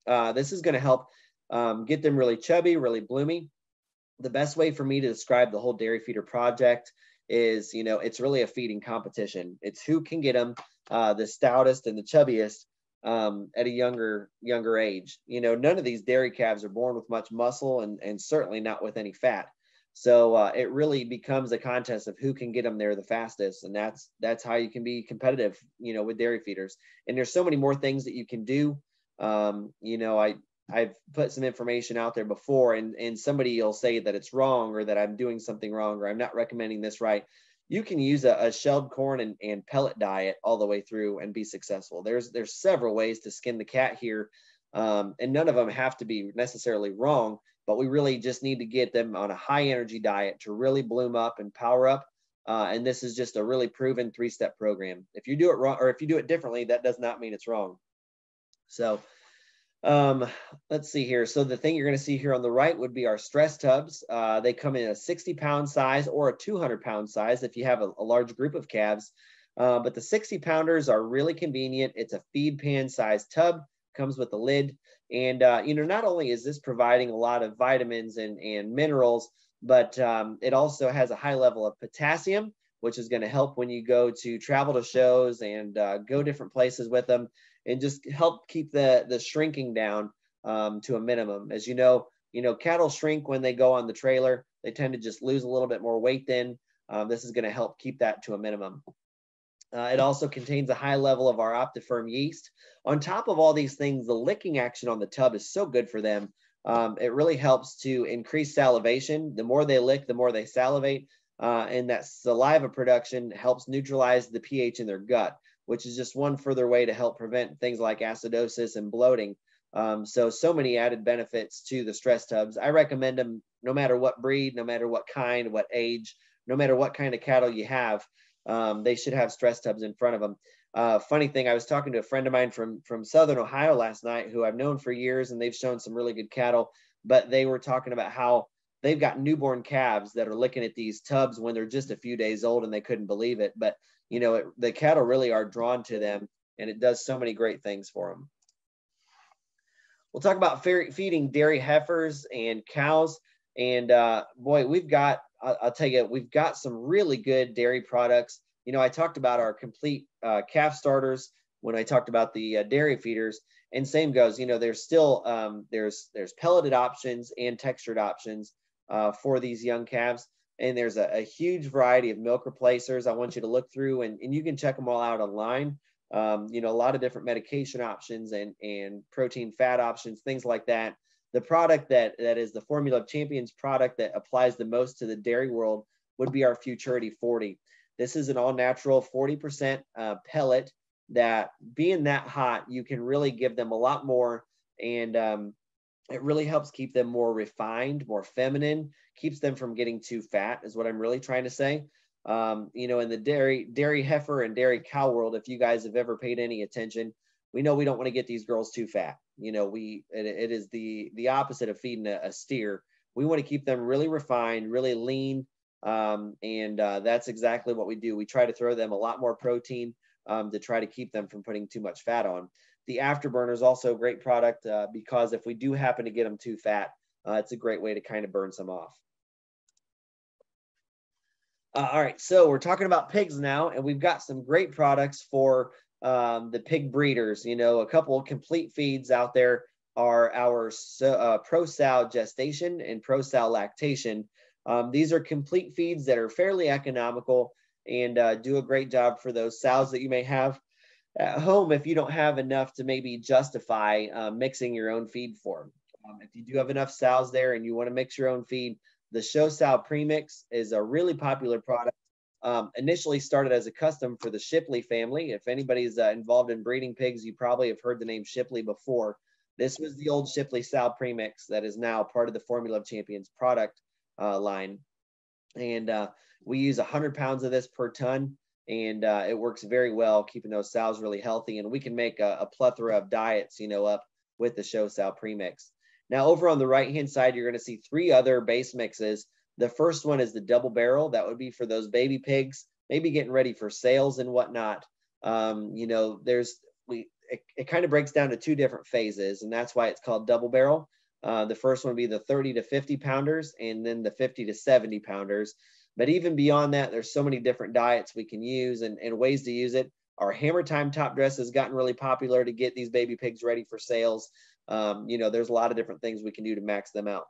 This is going to help get them really chubby, really bloomy. The best way for me to describe the whole dairy feeder project is, it's really a feeding competition. It's who can get them the stoutest and the chubbiest at a younger age. None of these dairy calves are born with much muscle and certainly not with any fat. So it really becomes a contest of who can get them there the fastest. And that's how you can be competitive, with dairy feeders. And there's so many more things that you can do. I've put some information out there before, and somebody will say that it's wrong or that I'm doing something wrong or I'm not recommending this right. You can use a shelled corn and pellet diet all the way through and be successful. There's several ways to skin the cat here, and none of them have to be necessarily wrong, but we really just need to get them on a high energy diet to really bloom up and power up. And this is just a really proven 3-step program. If you do it wrong, or if you do it differently, that does not mean it's wrong. So let's see here. So the thing you're going to see here on the right would be our stress tubs. They come in a 60-pound size or a 200-pound size if you have a large group of calves. But the 60-pounders are really convenient. It's a feed pan size tub, comes with a lid. And, not only is this providing a lot of vitamins and minerals, but it also has a high level of potassium, which is going to help when you go to travel to shows and go different places with them, and just help keep the shrinking down to a minimum. As you know, cattle shrink when they go on the trailer. They tend to just lose a little bit more weight then. This is going to help keep that to a minimum. It also contains a high level of our Optifirm yeast. On top of all these things, the licking action on the tub is so good for them. It really helps to increase salivation. The more they lick, the more they salivate. And that saliva production helps neutralize the pH in their gut, which is just one further way to help prevent things like acidosis and bloating. So many added benefits to the stress tubs. I recommend them no matter what breed, no matter what kind, what age, no matter what kind of cattle you have. They should have stress tubs in front of them. Funny thing, I was talking to a friend of mine from Southern Ohio last night who I've known for years, and they've shown some really good cattle, but they were talking about how they've got newborn calves that are looking at these tubs when they're just a few days old and they couldn't believe it. But the cattle really are drawn to them, and it does so many great things for them. We'll talk about feeding dairy heifers and cows. And boy, I'll tell you, we've got some really good dairy products. I talked about our complete calf starters when I talked about the dairy feeders, and same goes, there's still, there's pelleted options and textured options for these young calves. And there's a huge variety of milk replacers I want you to look through, and you can check them all out online. A lot of different medication options and protein fat options, things like that. The product that is the Formula of Champions product that applies the most to the dairy world would be our Futurity 40. This is an all-natural 40% pellet that, being that hot, you can really give them a lot more, and it really helps keep them more refined, more feminine, keeps them from getting too fat, is what I'm really trying to say. In the dairy heifer and dairy cow world, if you guys have ever paid any attention, we know we don't want to get these girls too fat. It is the opposite of feeding a steer. We want to keep them really refined, really lean, and that's exactly what we do. We try to throw them a lot more protein to try to keep them from putting too much fat on. The Afterburner is also a great product because if we do happen to get them too fat, it's a great way to kind of burn some off. All right, so we're talking about pigs now, and we've got some great products for the pig breeders. A couple of complete feeds out there are our Pro-Sow Gestation and Pro-Sow Lactation. These are complete feeds that are fairly economical and do a great job for those sows that you may have at home if you don't have enough to maybe justify mixing your own feed for them. If you do have enough sows there and you want to mix your own feed, the Show Sow Premix is a really popular product. Initially started as a custom for the Shipley family. If anybody's involved in breeding pigs, you probably have heard the name Shipley before. This was the old Shipley Sow Premix that is now part of the Formula of Champions product line. And, We use 100 pounds of this per ton, and it works very well, keeping those sows really healthy. And we can make a plethora of diets, up with the show sow premix. Now, over on the right-hand side, you're going to see 3 other base mixes. The first one is the double barrel. That would be for those baby pigs, maybe getting ready for sales and whatnot. It kind of breaks down to 2 different phases, and that's why it's called double barrel. The first one would be the 30 to 50 pounders, and then the 50 to 70 pounders. But even beyond that, there's so many different diets we can use and ways to use it. Our hammer time top dress has gotten really popular to get these baby pigs ready for sales. There's a lot of different things we can do to max them out.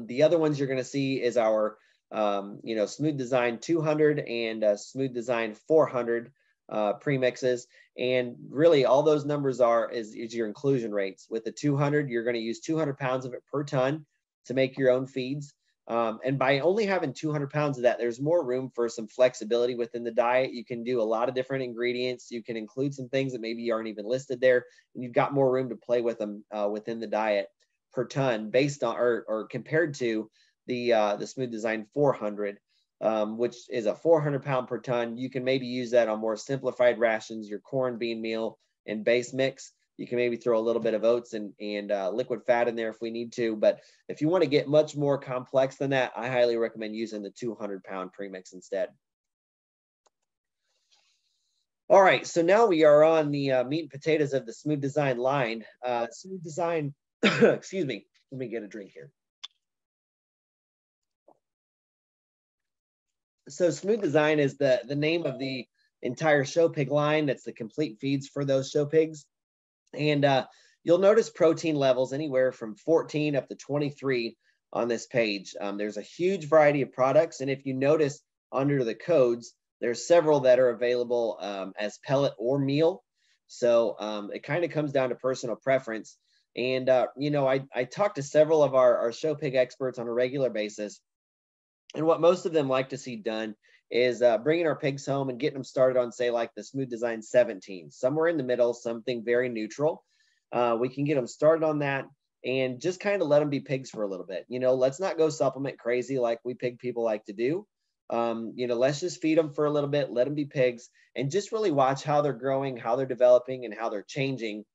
The other ones you're going to see is our, Smooth Design 200 and Smooth Design 400 premixes. And really all those numbers is your inclusion rates. With the 200, you're going to use 200 pounds of it per ton to make your own feeds. And by only having 200 pounds of that, there's more room for some flexibility within the diet. You can do a lot of different ingredients. You can include some things that maybe aren't even listed there, and you've got more room to play with them within the diet per ton, based on or compared to the Smooth Design 400, which is a 400 pound per ton. You can maybe use that on more simplified rations, your corn, bean meal, and base mix. You can maybe throw a little bit of oats and liquid fat in there if we need to. But if you want to get much more complex than that, I highly recommend using the 200 pound premix instead. All right, so now we are on the meat and potatoes of the Smooth Design line. Smooth Design, excuse me, let me get a drink here. So Smooth Design is the name of the entire show pig line. That's the complete feeds for those show pigs. And you'll notice protein levels anywhere from 14 up to 23 on this page. There's a huge variety of products. And if you notice under the codes, there's several that are available as pellet or meal. So it kind of comes down to personal preference. And, I talk to several of our show pig experts on a regular basis. And what most of them like to see done is bringing our pigs home and getting them started on, say, like the Smooth Design 17, somewhere in the middle, something very neutral. We can get them started on that and just kind of let them be pigs for a little bit. Let's not go supplement crazy like we pig people like to do. Let's just feed them for a little bit, let them be pigs, and just really watch how they're growing, how they're developing, and how they're changing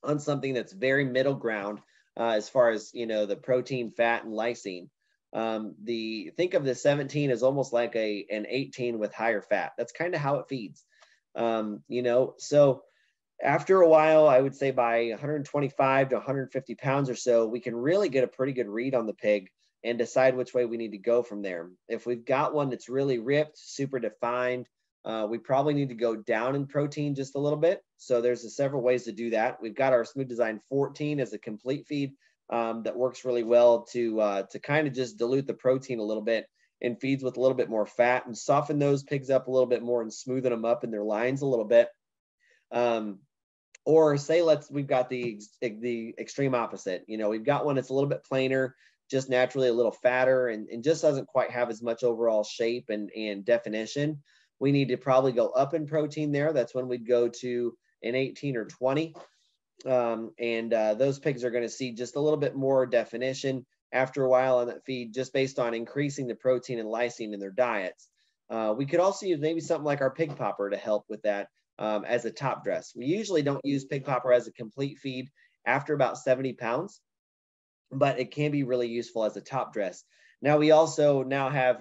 on something that's very middle ground as far as, the protein, fat, and lysine. Think of the 17 as almost like an 18 with higher fat. That's kind of how it feeds. So after a while, I would say by 125 to 150 pounds or so, we can really get a pretty good read on the pig and decide which way we need to go from there. If we've got one that's really ripped, super defined, we probably need to go down in protein just a little bit. So there's several ways to do that. We've got our Smooth Design 14 as a complete feed. That works really well to kind of just dilute the protein a little bit and feeds with a little bit more fat and soften those pigs up a little bit more and smoothen them up in their lines a little bit. Or say we've got the extreme opposite. We've got one that's a little bit plainer, just naturally a little fatter, and just doesn't quite have as much overall shape and definition. We need to probably go up in protein there. That's when we'd go to an 18 or 20. Those pigs are going to see just a little bit more definition after a while on that feed, just based on increasing the protein and lysine in their diets. We could also use maybe something like our pig popper to help with that as a top dress. We usually don't use pig popper as a complete feed after about 70 pounds, but it can be really useful as a top dress. Now we also have,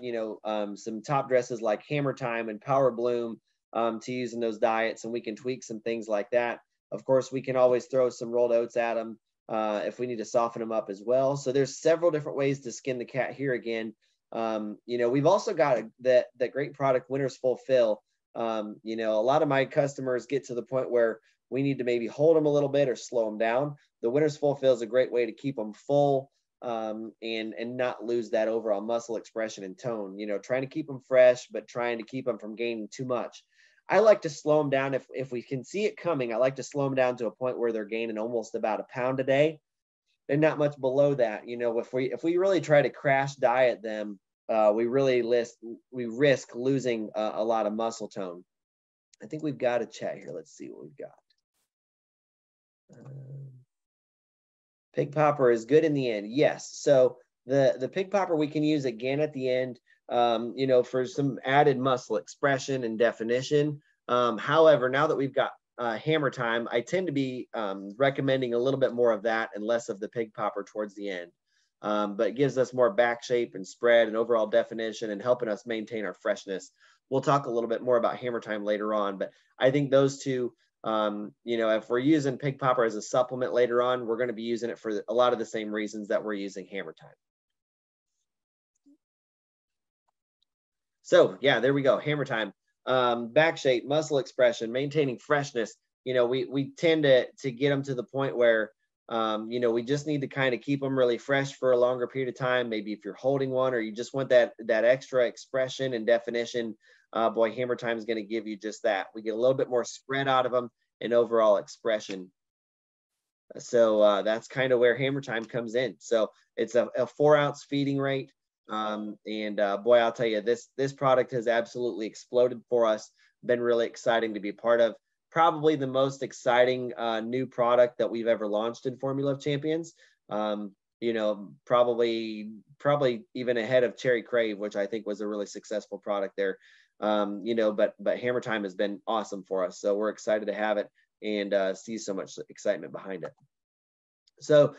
some top dresses like Hammer Time and Power Bloom to use in those diets, and we can tweak some things like that. Of course, we can always throw some rolled oats at them if we need to soften them up as well. So there's several different ways to skin the cat here again. We've also got that great product, Winner's Fulfill. A lot of my customers get to the point where we need to maybe hold them a little bit or slow them down. The Winner's Fulfill is a great way to keep them full and not lose that overall muscle expression and tone. Trying to keep them fresh, but trying to keep them from gaining too much. I like to slow them down if we can see it coming. I like to slow them down to a point where they're gaining almost about a pound a day, and not much below that. If we really try to crash diet them, we risk losing a lot of muscle tone. I think we've got a chat here. Let's see what we've got. Pig popper is good in the end. Yes. So the pig popper we can use again at the end. you know, for some added muscle expression and definition. However, now that we've got Hammer Time, I tend to be recommending a little bit more of that and less of the pig popper towards the end. But it gives us more back shape and spread and overall definition and helping us maintain our freshness. We'll talk a little bit more about Hammer Time later on, but I think those two, you know, if we're using pig popper as a supplement later on, we're going to be using it for a lot of the same reasons that we're using Hammer Time. So yeah, there we go. Hammer Time. Back shape, muscle expression, maintaining freshness. You know, we tend to get them to the point where, you know, we just need to kind of keep them really fresh for a longer period of time. Maybe if you're holding one or you just want that extra expression and definition, boy, Hammer Time is going to give you just that. We get a little bit more spread out of them and overall expression. So that's kind of where Hammer Time comes in. So it's a 4-ounce feeding rate. Boy, I'll tell you, this product has absolutely exploded for us. Been really exciting to be a part of. Probably the most exciting new product that we've ever launched in Formula of Champions. You know, probably even ahead of Cherry Crave, which I think was a really successful product there. You know, but Hammer Time has been awesome for us. So we're excited to have it and see so much excitement behind it. So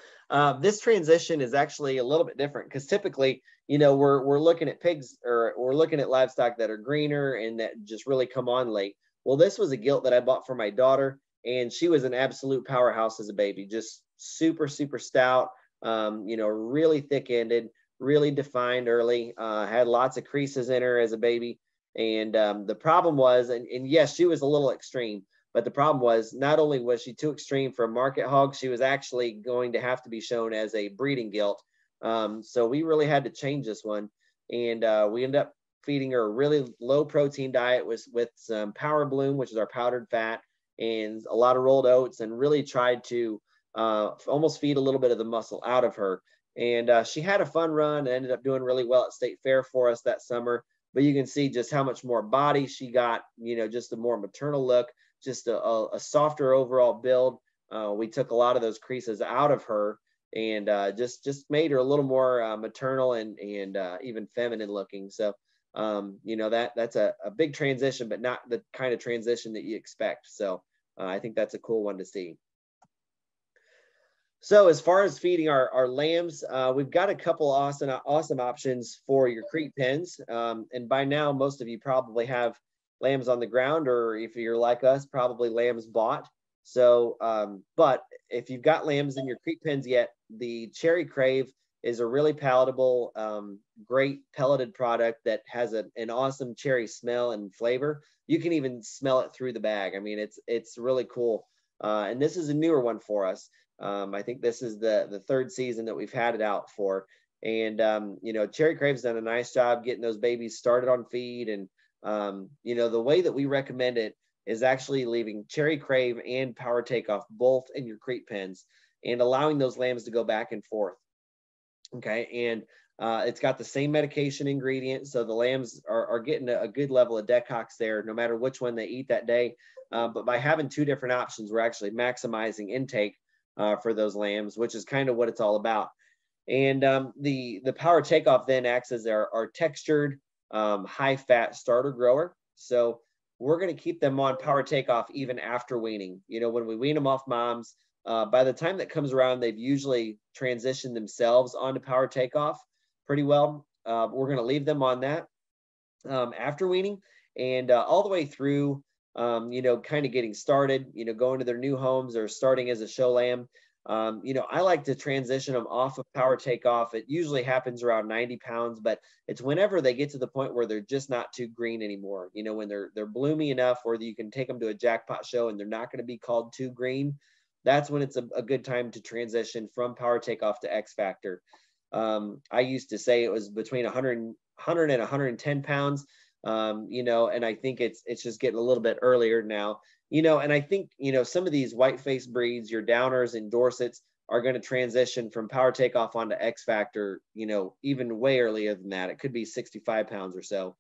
this transition is actually a little bit different because typically, you know, we're looking at pigs or we're looking at livestock that are greener and that just really come on late. Well, this was a gilt that I bought for my daughter, and she was an absolute powerhouse as a baby, just super, super stout, you know, really thick-ended, really defined early, had lots of creases in her as a baby. And the problem was, and yes, she was a little extreme, but the problem was not only was she too extreme for a market hog, she was actually going to have to be shown as a breeding gilt. So we really had to change this one. And we ended up feeding her a really low protein diet with some Power Bloom, which is our powdered fat, and a lot of rolled oats, and really tried to almost feed a little bit of the muscle out of her. And she had a fun run and ended up doing really well at State Fair for us that summer. But you can see just how much more body she got, you know, just a more maternal look, just a softer overall build. We took a lot of those creases out of her and just made her a little more maternal and even feminine looking. So, you know, that's a big transition, but not the kind of transition that you expect. So I think that's a cool one to see. So as far as feeding our lambs, we've got a couple awesome options for your creep pens. And by now, most of you probably have lambs on the ground, or if you're like us, probably lambs bought. So, but if you've got lambs in your creep pens yet, the Cherry Crave is a really palatable, great pelleted product that has an awesome cherry smell and flavor. You can even smell it through the bag. I mean, it's really cool. And this is a newer one for us. I think this is the third season that we've had it out for. And, you know, Cherry Crave's done a nice job getting those babies started on feed. And, you know, the way that we recommend it is actually leaving Cherry Crave and Power Takeoff both in your creep pens and allowing those lambs to go back and forth. Okay. And it's got the same medication ingredient. So the lambs are getting a good level of decox there, no matter which one they eat that day. But by having two different options, we're actually maximizing intake for those lambs, which is kind of what it's all about. And the Power Takeoff then acts as our textured, high-fat starter grower. So we're going to keep them on Power Takeoff even after weaning. You know, when we wean them off moms, by the time that comes around, they've usually transitioned themselves onto Power Takeoff pretty well. We're going to leave them on that after weaning and all the way through, you know, kind of getting started, you know, going to their new homes or starting as a show lamb. You know, I like to transition them off of Power Takeoff. It usually happens around 90 pounds, but it's whenever they get to the point where they're just not too green anymore. You know, when they're bloomy enough where you can take them to a jackpot show and they're not going to be called too green. That's when it's a good time to transition from Power Takeoff to X Factor. I used to say it was between 100 and 110 pounds. You know, and I think it's just getting a little bit earlier now, you know, and I think, you know, some of these white face breeds, your Downers and Dorsets are going to transition from Power Takeoff onto X Factor, you know, even way earlier than that. It could be 65 pounds or so.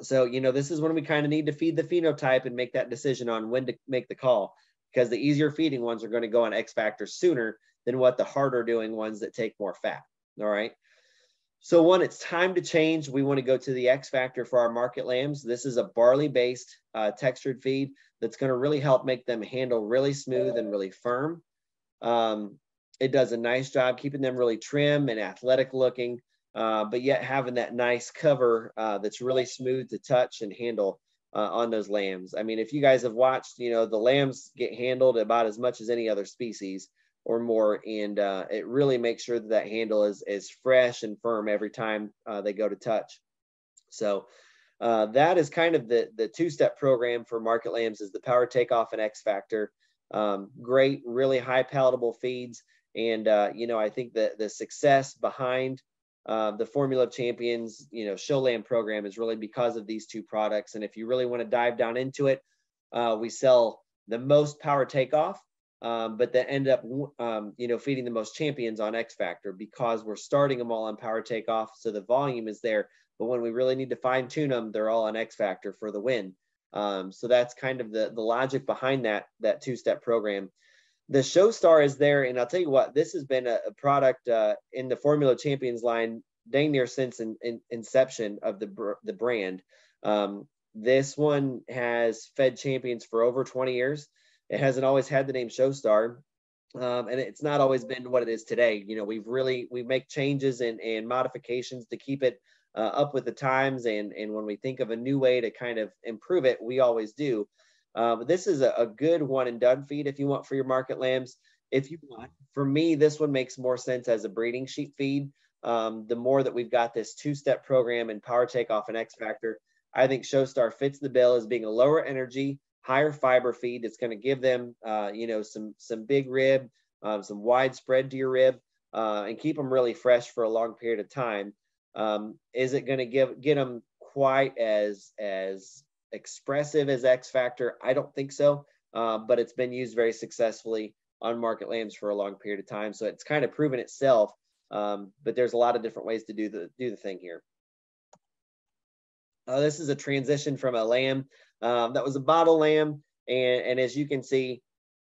So, you know, this is when we kind of need to feed the phenotype and make that decision on when to make the call, because the easier feeding ones are going to go on X Factor sooner than what the harder doing ones that take more fat. All right. So when it's time to change, we want to go to the X Factor for our market lambs. This is a barley-based textured feed that's going to really help make them handle really smooth and really firm. It does a nice job keeping them really trim and athletic looking, but yet having that nice cover that's really smooth to touch and handle on those lambs. I mean, if you guys have watched, you know, the lambs get handled about as much as any other species or more, and it really makes sure that that handle is fresh and firm every time they go to touch. So that is kind of the two-step program for market lambs, is the Power Takeoff and X Factor. Great, really high palatable feeds. And, you know, I think that the success behind the Formula of Champions, you know, show lamb program is really because of these two products. And if you really want to dive down into it, we sell the most Power Takeoff, but that end up, you know, feeding the most champions on X Factor, because we're starting them all on Power Takeoff. So the volume is there, but when we really need to fine tune them, they're all on X Factor for the win. So that's kind of the logic behind that two-step program. The Showstar is there, and I'll tell you what, this has been a product in the Formula Champions line dang near since inception of the brand. This one has fed champions for over 20 years. It hasn't always had the name Showstar, and it's not always been what it is today. You know, we make changes and modifications to keep it up with the times, and when we think of a new way to kind of improve it, we always do. But this is a good one and done feed if you want for your market lambs. If you want, for me, this one makes more sense as a breeding sheep feed. The more that we've got this two-step program and Power Takeoff and X Factor, I think Showstar fits the bill as being a lower energy, higher fiber feed that's going to give them, you know, some big rib, some wide spread to your rib, and keep them really fresh for a long period of time. Is it going to get them quite as expressive as X Factor? I don't think so, but it's been used very successfully on market lambs for a long period of time, so it's kind of proven itself. But there's a lot of different ways to do the thing here. This is a transition from a lamb that was a bottle lamb, and as you can see,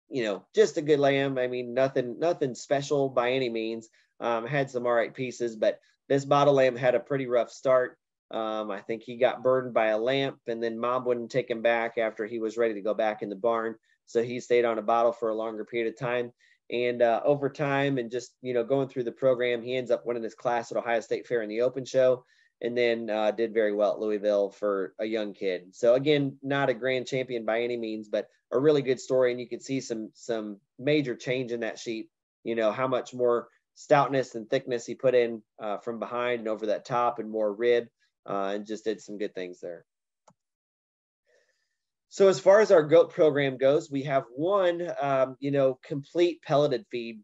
you know, just a good lamb. I mean, nothing special by any means. Had some all right pieces, but this bottle lamb had a pretty rough start. I think he got burned by a lamp, and then mom wouldn't take him back after he was ready to go back in the barn. So he stayed on a bottle for a longer period of time. And over time and just, you know, going through the program, he ends up winning his class at Ohio State Fair in the open show, and then did very well at Louisville for a young kid. So again, not a grand champion by any means, but a really good story. And you can see some major change in that sheep, you know, how much more stoutness and thickness he put in from behind and over that top, and more rib. And just did some good things there. So as far as our goat program goes, we have one, you know, complete pelleted feed.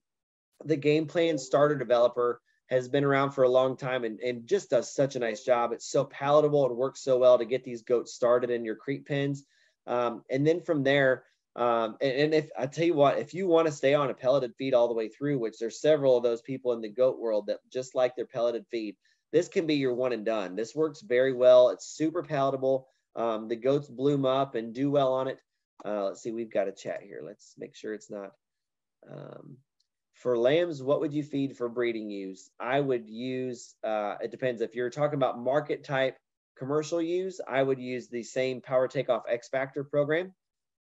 The Game Plan Starter Developer has been around for a long time and just does such a nice job. It's so palatable and works so well to get these goats started in your creep pens. And then from there, and if I tell you what, if you want to stay on a pelleted feed all the way through, which there's several of those people in the goat world that just like their pelleted feed, this can be your one and done. This works very well. It's super palatable. The goats bloom up and do well on it. Let's see, we've got a chat here. Let's make sure it's not. For lambs, what would you feed for breeding use? I would use, it depends. If you're talking about market type commercial use, I would use the same Power Takeoff X Factor program.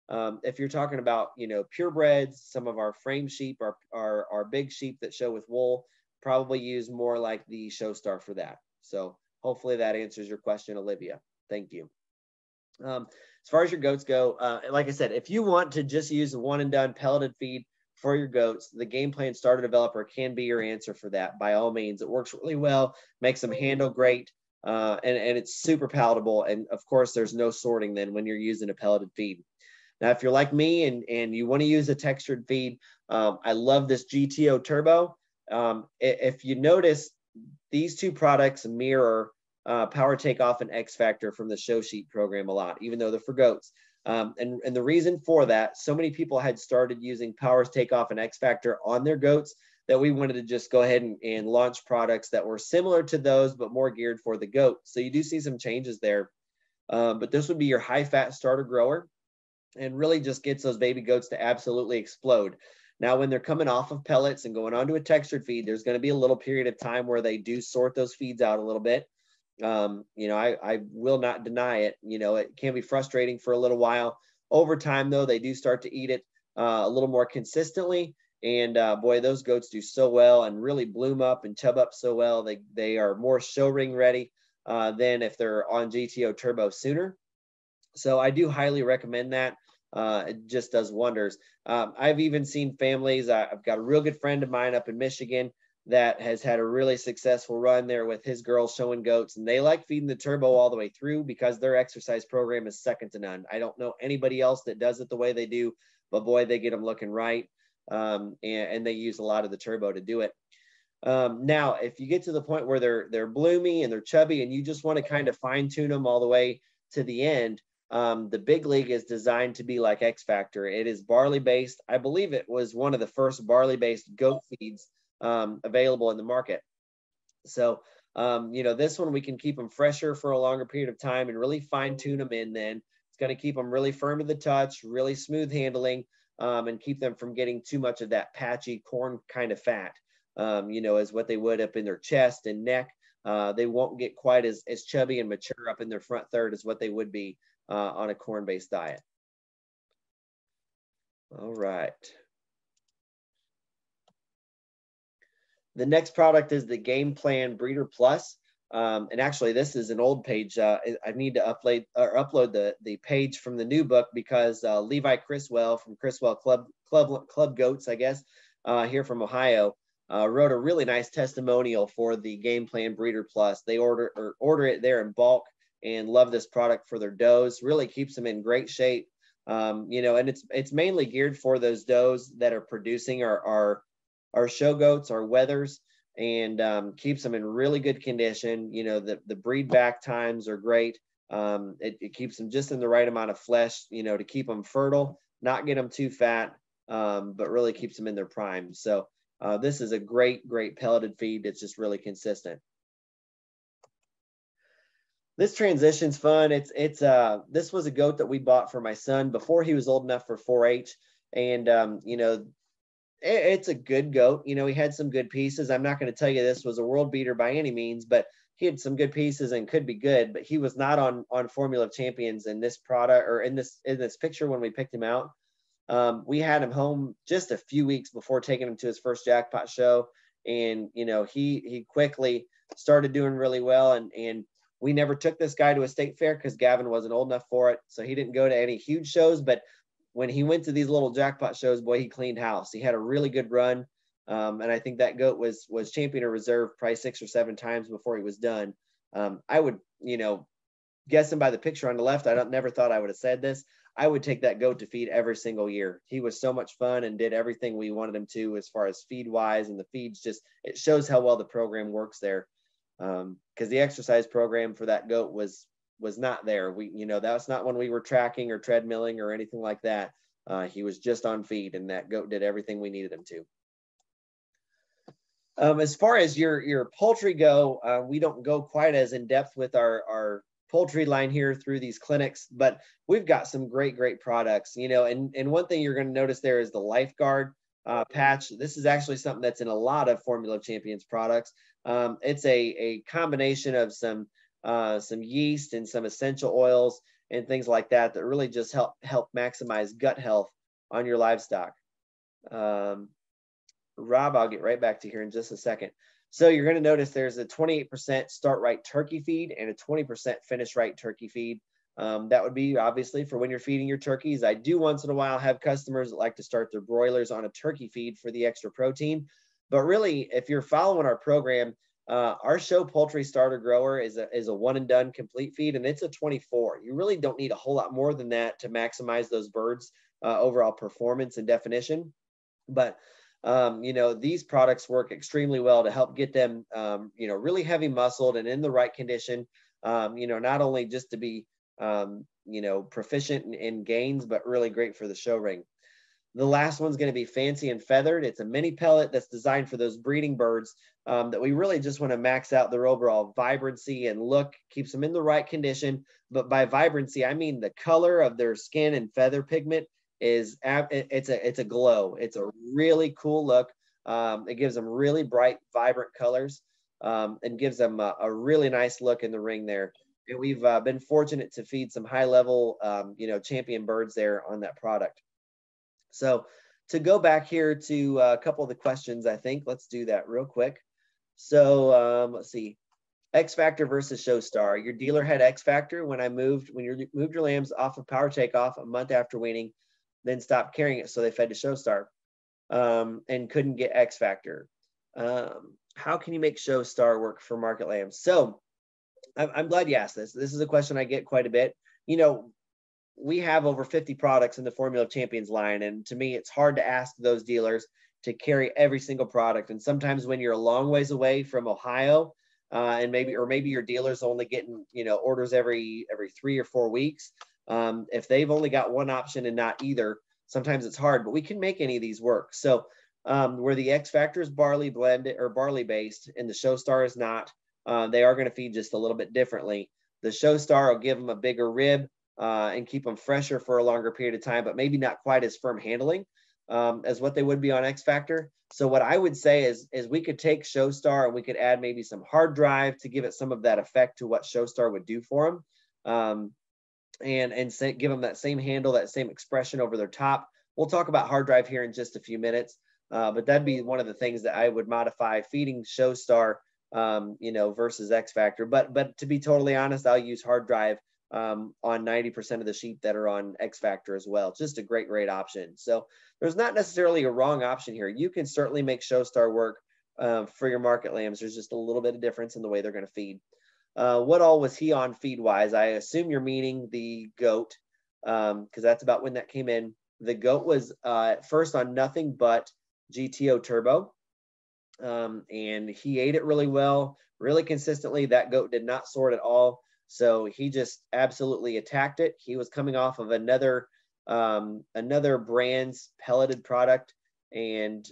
If you're talking about, you know, purebreds, some of our frame sheep, our big sheep that show with wool, probably use more like the Showstar for that. So hopefully that answers your question, Olivia. Thank you. As far as your goats go, like I said, if you want to just use a one and done pelleted feed for your goats, the Game Plan Starter Developer can be your answer for that. By all means, it works really well, makes them handle great, and it's super palatable. And of course, there's no sorting then when you're using a pelleted feed. Now, if you're like me and you want to use a textured feed, I love this GTO Turbo. If you notice, these two products mirror Power Takeoff and X Factor from the show sheet program a lot, even though they're for goats. And the reason for that, so many people had started using Power Takeoff and X Factor on their goats that we wanted to just go ahead and launch products that were similar to those, but more geared for the goat. So you do see some changes there. But this would be your high fat starter grower and really just gets those baby goats to absolutely explode. Now, when they're coming off of pellets and going onto a textured feed, there's going to be a little period of time where they do sort those feeds out a little bit. You know, I will not deny it. You know, it can be frustrating for a little while. Over time, though, they do start to eat it a little more consistently. And boy, those goats do so well and really bloom up and chub up so well. They are more show ring ready than if they're on GTO Turbo sooner. So I do highly recommend that. It just does wonders. I've even seen families. I've got a real good friend of mine up in Michigan that has had a really successful run there with his girls showing goats, and they like feeding the turbo all the way through because their exercise program is second to none. I don't know anybody else that does it the way they do, but boy, they get them looking right. And they use a lot of the turbo to do it. Now, if you get to the point where they're bloomy and they're chubby and you just want to kind of fine tune them all the way to the end, the Big League is designed to be like X Factor. It is barley based. I believe it was one of the first barley based goat feeds available in the market. So, you know, this one we can keep them fresher for a longer period of time and really fine tune them in. Then it's going to keep them really firm to the touch, really smooth handling, and keep them from getting too much of that patchy corn kind of fat, you know, as what they would up in their chest and neck. They won't get quite as chubby and mature up in their front third as what they would be on a corn-based diet. All right. The next product is the Game Plan Breeder Plus. And actually, this is an old page. I need to upload the page from the new book because Levi Criswell from Criswell Club Goats, I guess, here from Ohio, wrote a really nice testimonial for the Game Plan Breeder Plus. They order it there in bulk and love this product for their does. Really keeps them in great shape. You know, and it's mainly geared for those does that are producing our show goats, our wethers, and keeps them in really good condition. You know, the breed back times are great. It keeps them just in the right amount of flesh, you know, to keep them fertile, not get them too fat, but really keeps them in their prime. So this is a great pelleted feed. It's just really consistent. This transition's fun. This was a goat that we bought for my son before he was old enough for 4-H, and you know, it's a good goat. You know, he had some good pieces. I'm not going to tell you this was a world beater by any means, but he had some good pieces and could be good, but he was not on Formula of Champions in this product or in this picture when we picked him out. We had him home just a few weeks before taking him to his first jackpot show. And, you know, he quickly started doing really well. And we never took this guy to a state fair because Gavin wasn't old enough for it. So he didn't go to any huge shows, but when he went to these little jackpot shows, boy, he cleaned house. He had a really good run. And I think that goat was champion or reserve probably 6 or 7 times before he was done. I would, you know, guessing by the picture on the left, never thought I would have said this. I would take that goat to feed every single year. He was so much fun and did everything we wanted him to as far as feed wise, and the feeds just, it shows how well the program works there. Because the exercise program for that goat was not there. You know, that's not when we were tracking or treadmilling or anything like that. He was just on feed, and that goat did everything we needed him to. As far as your poultry go, we don't go quite as in depth with our poultry line here through these clinics, but we've got some great products, you know, and one thing you're going to notice there is the Lifeguard patch. This is actually something that's in a lot of Formula of Champions products. It's a combination of some yeast and some essential oils and things like that really just help maximize gut health on your livestock. Rob, I'll get right back to here in just a second. So you're going to notice there's a 28% start right turkey feed and a 20% finish right turkey feed. That would be obviously for when you're feeding your turkeys. I do once in a while have customers that like to start their broilers on a turkey feed for the extra protein. But really, if you're following our program, our show poultry starter grower is a one and done complete feed, and it's a 24. You really don't need a whole lot more than that to maximize those birds' overall performance and definition. But you know, these products work extremely well to help get them, you know, really heavy muscled and in the right condition, you know, not only just to be, you know, proficient in gains, but really great for the show ring. The last one's going to be Fancy and Feathered. It's a mini pellet that's designed for those breeding birds that we really just want to max out their overall vibrancy and look, keeps them in the right condition. But by vibrancy, I mean the color of their skin and feather pigment is it's a glow. It's a really cool look. It gives them really bright, vibrant colors, and gives them a really nice look in the ring there. And we've been fortunate to feed some high-level, champion birds there on that product. So to go back here to a couple of the questions, I think let's do that real quick. So let's see. X Factor versus Showstar. Your dealer had X Factor when you moved your lambs off of Power Takeoff a month after weaning, then stopped carrying it, so they fed to Showstar, and couldn't get X Factor. How can you make Showstar work for market lambs? So I'm glad you asked this. This is a question I get quite a bit. We have over 50 products in the Formula of Champions line, and to me, it's hard to ask those dealers to carry every single product. And sometimes when you're a long ways away from Ohio, and maybe your dealer's only getting orders every 3 or 4 weeks, if they've only got one option and not either, sometimes it's hard. But we can make any of these work. So where the X Factor is barley blended or barley based, and the Showstar is not, they are going to feed just a little bit differently. The Showstar will give them a bigger rib and keep them fresher for a longer period of time, but maybe not quite as firm handling as what they would be on X Factor. So what I would say is we could take Showstar and we could add maybe some hard drive to give it some of that effect to what Showstar would do for them, and give them that same handle, that same expression over their top. We'll talk about hard drive here in just a few minutes, but that'd be one of the things that I would modify feeding Showstar, versus X Factor. But to be totally honest, I'll use hard drive on 90% of the sheep that are on X Factor as well. It's just a great option. So there's not necessarily a wrong option here. You can certainly make Showstar work for your market lambs. There's just a little bit of difference in the way they're going to feed. What all was he on feed wise? I assume you're meaning the goat, because that's about when that came in. The goat was at first on nothing but GTO Turbo, and he ate it really well, really consistently. That goat did not sort at all. So he just absolutely attacked it. He was coming off of another brand's pelleted product, and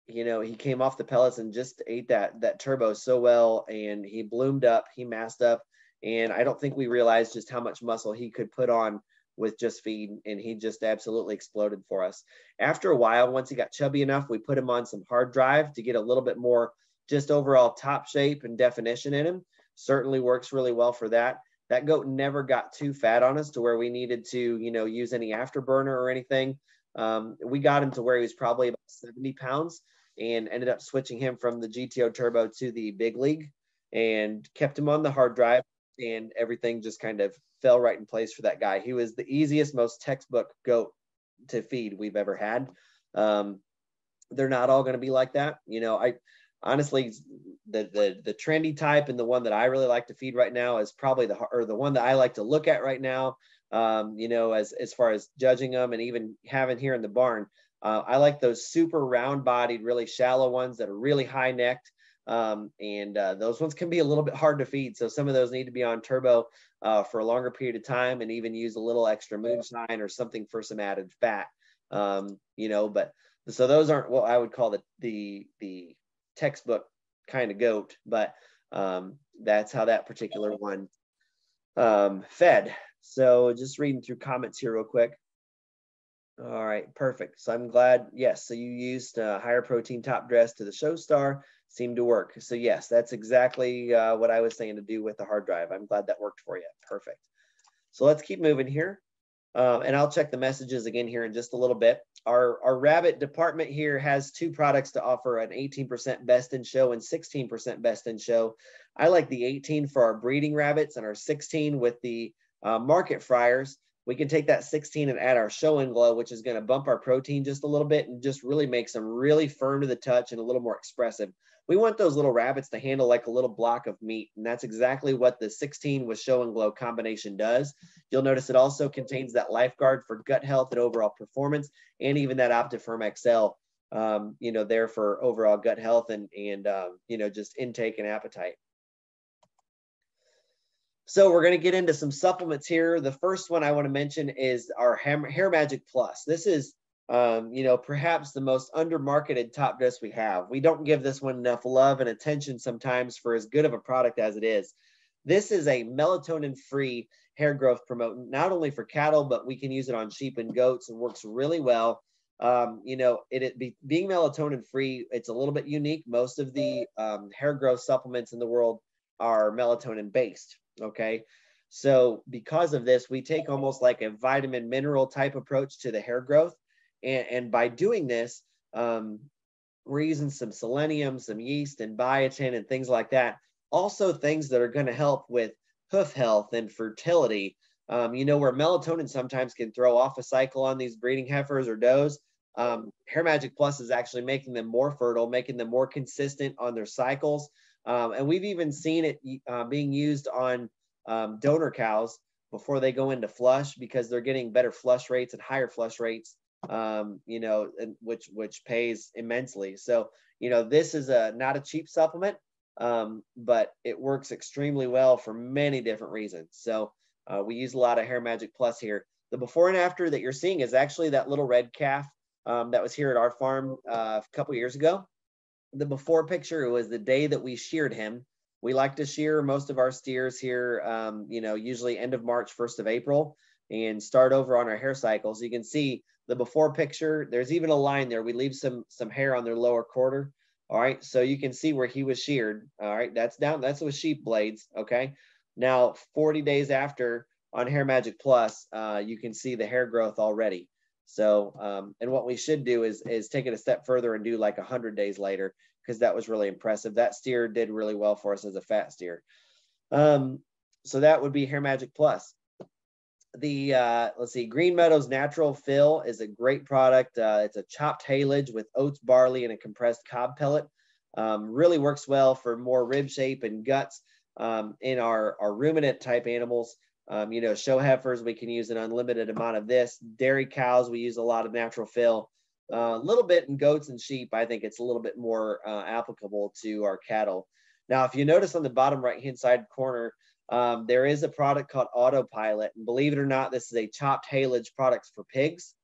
he came off the pellets and just ate that turbo so well, and he bloomed up, he massed up, and I don't think we realized just how much muscle he could put on with just feed, and he just absolutely exploded for us. After a while, once he got chubby enough, we put him on some hard drive to get a little bit more just overall top shape and definition in him. Certainly works really well for that. That goat never got too fat on us to where we needed to, use any afterburner or anything. We got him to where he was probably about 70 pounds and ended up switching him from the GTO Turbo to the Big League and kept him on the hard drive, and everything just kind of fell right in place for that guy. He was the easiest, most textbook goat to feed we've ever had. They're not all going to be like that. Honestly, the trendy type and the one that I really like to feed right now is probably the one that I like to look at right now. As far as judging them and even having here in the barn, I like those super round bodied, really shallow ones that are really high necked. And those ones can be a little bit hard to feed. So some of those need to be on turbo for a longer period of time, and even use a little extra moonshine or something for some added fat. But so those aren't what I would call the textbook kind of goat, but that's how that particular one fed. So just reading through comments here real quick. All right, perfect. So I'm glad. Yes, so you used higher protein top dress to the Showstar, seemed to work. So yes, that's exactly what I was saying to do with the hard drive. I'm glad that worked for you. Perfect. So let's keep moving here. And I'll check the messages again here in just a little bit. Our rabbit department here has 2 products to offer, an 18% best in show and 16% best in show. I like the 18 for our breeding rabbits and our 16 with the market fryers. We can take that 16 and add our show and glow, which is going to bump our protein just a little bit and just really makes them really firm to the touch and a little more expressive. We want those little rabbits to handle like a little block of meat, and that's exactly what the 16 with show and glow combination does. You'll notice it also contains that lifeguard for gut health and overall performance, and even that Optifirm XL, there for overall gut health and just intake and appetite. So we're going to get into some supplements here. The first one I want to mention is our Hair Magic Plus. This is, perhaps the most undermarketed top dress we have. We don't give this one enough love and attention sometimes for as good of a product as it is. This is a melatonin-free hair growth promotant, not only for cattle, but we can use it on sheep and goats, and works really well. You know, being melatonin-free, it's a little bit unique. Most of the hair growth supplements in the world are melatonin-based, okay? So because of this, we take almost like a vitamin mineral type approach to the hair growth. And by doing this, we're using some selenium, some yeast and biotin and things like that. Also things that are going to help with hoof health and fertility. You know, where melatonin sometimes can throw off a cycle on these breeding heifers or does. Hair Magic Plus is actually making them more fertile, making them more consistent on their cycles. And we've even seen it being used on donor cows before they go into flush, because they're getting better flush rates and higher flush rates, you know, and which pays immensely. So, you know, this is not a cheap supplement, but it works extremely well for many different reasons. So we use a lot of Hair Magic Plus here. The before and after that you're seeing is actually that little red calf that was here at our farm a couple years ago. The before picture was the day that we sheared him. We like to shear most of our steers here, you know, usually end of March, 1st of April, and start over on our hair cycles. You can see the before picture. There's even a line there. We leave some hair on their lower quarter. All right, so you can see where he was sheared. All right, that's down. That's with sheep blades. Okay, now 40 days after on Hair Magic Plus, you can see the hair growth already. So, and what we should do is take it a step further and do like 100 days later, because that was really impressive. That steer did really well for us as a fat steer. So that would be Hair Magic Plus. The let's see, Green Meadows Natural Fill is a great product. It's a chopped haylage with oats, barley, and a compressed cob pellet. Really works well for more rib shape and guts in our ruminant type animals. You know, show heifers, we can use an unlimited amount of this. Dairy cows, we use a lot of natural fill. A little bit in goats and sheep. I think it's a little bit more applicable to our cattle. Now, if you notice on the bottom right-hand side corner, there is a product called Autopilot. And believe it or not, this is a chopped haylage product for pigs.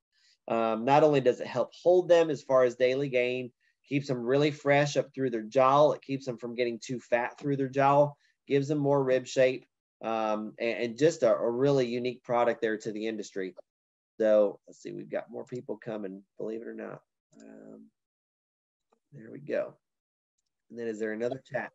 Not only does it help hold them as far as daily gain, keeps them really fresh up through their jowl. It keeps them from getting too fat through their jowl, gives them more rib shape, and just a really unique product there to the industry. So let's see, we've got more people coming, believe it or not. There we go. And then is there another chat?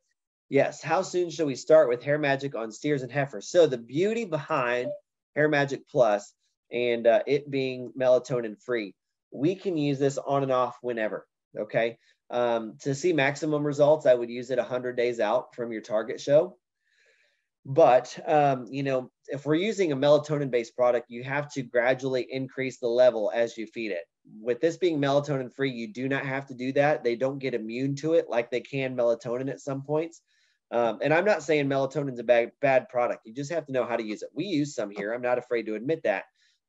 Yes. How soon should we start with Hair Magic on steers and heifers? So the beauty behind Hair Magic Plus and it being melatonin free, we can use this on and off whenever. Okay. To see maximum results, I would use it 100 days out from your target show. But, you know, if we're using a melatonin-based product, you have to gradually increase the level as you feed it. With this being melatonin-free, you do not have to do that. They don't get immune to it like they can melatonin at some points. And I'm not saying melatonin is a bad product. You just have to know how to use it. We use some here. I'm not afraid to admit that.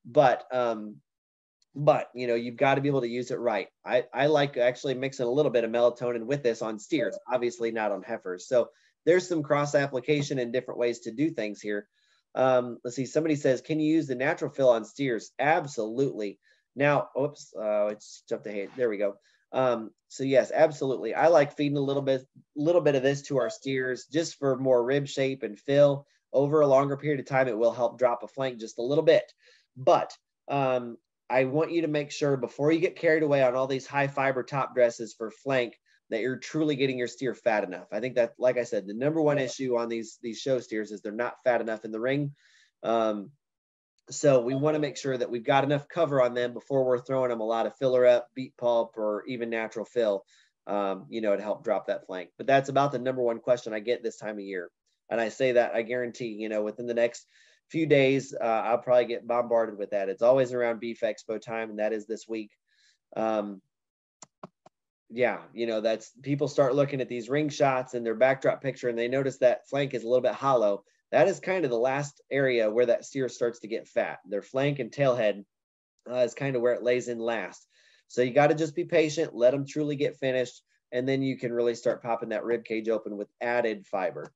But you know, you've got to be able to use it right. I like actually mixing a little bit of melatonin with this on steers, obviously not on heifers. So there's some cross application and different ways to do things here. Let's see. Somebody says, can you use the natural fill on steers? Absolutely. Now, oops, it's jumped ahead. There we go. So yes, absolutely. I like feeding a little bit of this to our steers just for more rib shape and fill. Over a longer period of time, it will help drop a flank just a little bit. But I want you to make sure before you get carried away on all these high fiber top dresses for flank that you're truly getting your steer fat enough. I think that, like I said, the number one issue on these show steers is they're not fat enough in the ring. So we want to make sure that we've got enough cover on them before we're throwing them a lot of filler up, beet pulp, or even natural fill, you know, to help drop that flank. But that's about the number one question I get this time of year. And I say that, I guarantee, you know, within the next few days, I'll probably get bombarded with that. It's always around Beef Expo time, and that is this week. Yeah, you know, that's people start looking at these ring shots and their backdrop picture, and they notice that flank is a little bit hollow. That is kind of the last area where that steer starts to get fat. Their flank and tailhead is kind of where it lays in last. So you got to just be patient, let them truly get finished, and then you can really start popping that rib cage open with added fiber.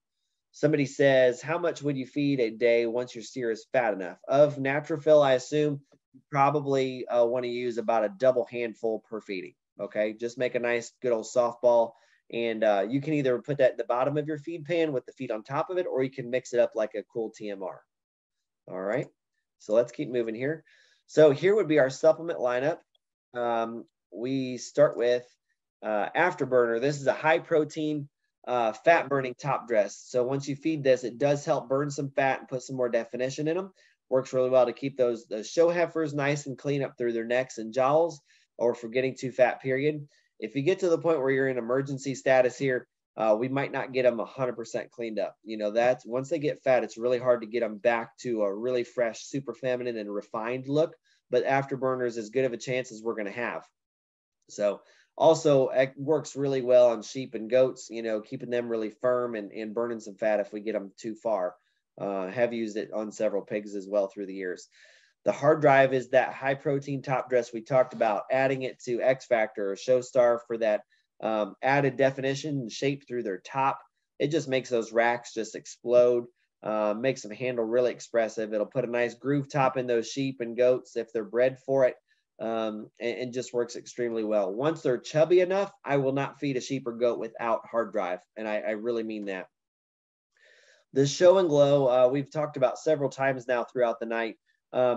Somebody says, how much would you feed a day once your steer is fat enough? Of natural fill, I assume you probably want to use about a double handful per feeding. Okay, just make a nice good old softball And you can either put that at the bottom of your feed pan with the feed on top of it, or you can mix it up like a cool TMR. All right, so let's keep moving here. So here would be our supplement lineup. We start with Afterburner. This is a high protein, fat burning top dress. So once you feed this, it does help burn some fat and put some more definition in them. Works really well to keep those show heifers nice and clean up through their necks and jowls, or for getting too fat, period. If you get to the point where you're in emergency status here, we might not get them 100% cleaned up. You know, that's once they get fat, it's really hard to get them back to a really fresh, super feminine and refined look. But Afterburner is as good of a chance as we're going to have. So also it works really well on sheep and goats, you know, keeping them really firm and burning some fat if we get them too far. Have used it on several pigs as well through the years. The hard drive is that high protein top dress we talked about, adding it to X Factor or Showstar for that added definition and shape through their top. It just makes those racks just explode, makes them handle really expressive. It'll put a nice groove top in those sheep and goats if they're bred for it, and just works extremely well. Once they're chubby enough, I will not feed a sheep or goat without hard drive, and I really mean that. The Show and Glow, we've talked about several times now throughout the night.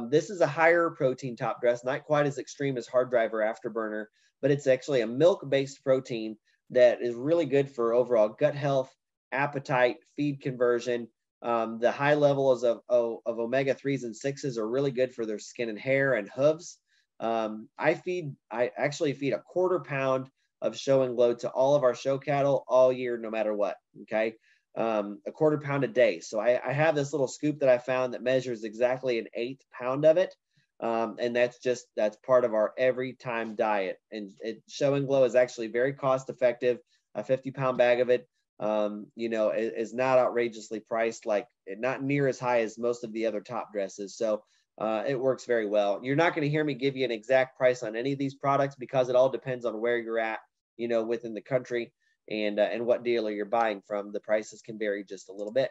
This is a higher protein top dress, not quite as extreme as hard drive or Afterburner, but it's actually a milk-based protein that is really good for overall gut health, appetite, feed conversion. The high levels of omega-3s and 6s are really good for their skin and hair and hooves. I actually feed a 1/4 pound of Show and Glow to all of our show cattle all year, no matter what, okay? A 1/4 pound a day. So I have this little scoop that I found that measures exactly an 1/8 pound of it. And that's part of our every time diet. And Show and Glow is actually very cost effective. A 50-pound bag of it, you know, is not outrageously priced, like not near as high as most of the other top dresses. So it works very well. You're not going to hear me give you an exact price on any of these products because it all depends on where you're at, you know, within the country. And what dealer you're buying from. The prices can vary just a little bit.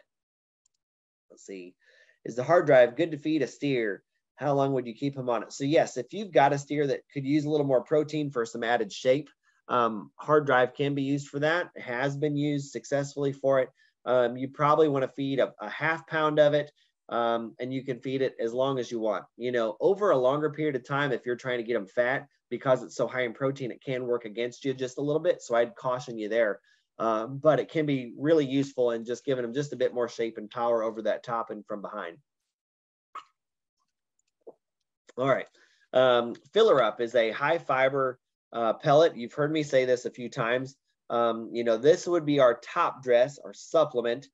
Let's see. Is the hard drive good to feed a steer? How long would you keep him on it? So yes, if you've got a steer that could use a little more protein for some added shape, hard drive can be used for that. It has been used successfully for it. You probably want to feed a 1/2 pound of it, and you can feed it as long as you want. You know, over a longer period of time, if you're trying to get them fat, because it's so high in protein, it can work against you just a little bit. So I'd caution you there. But it can be really useful in just giving them just a bit more shape and power over that top and from behind. All right. Filler Up is a high fiber pellet. You've heard me say this a few times. You know, this would be our top dress or supplement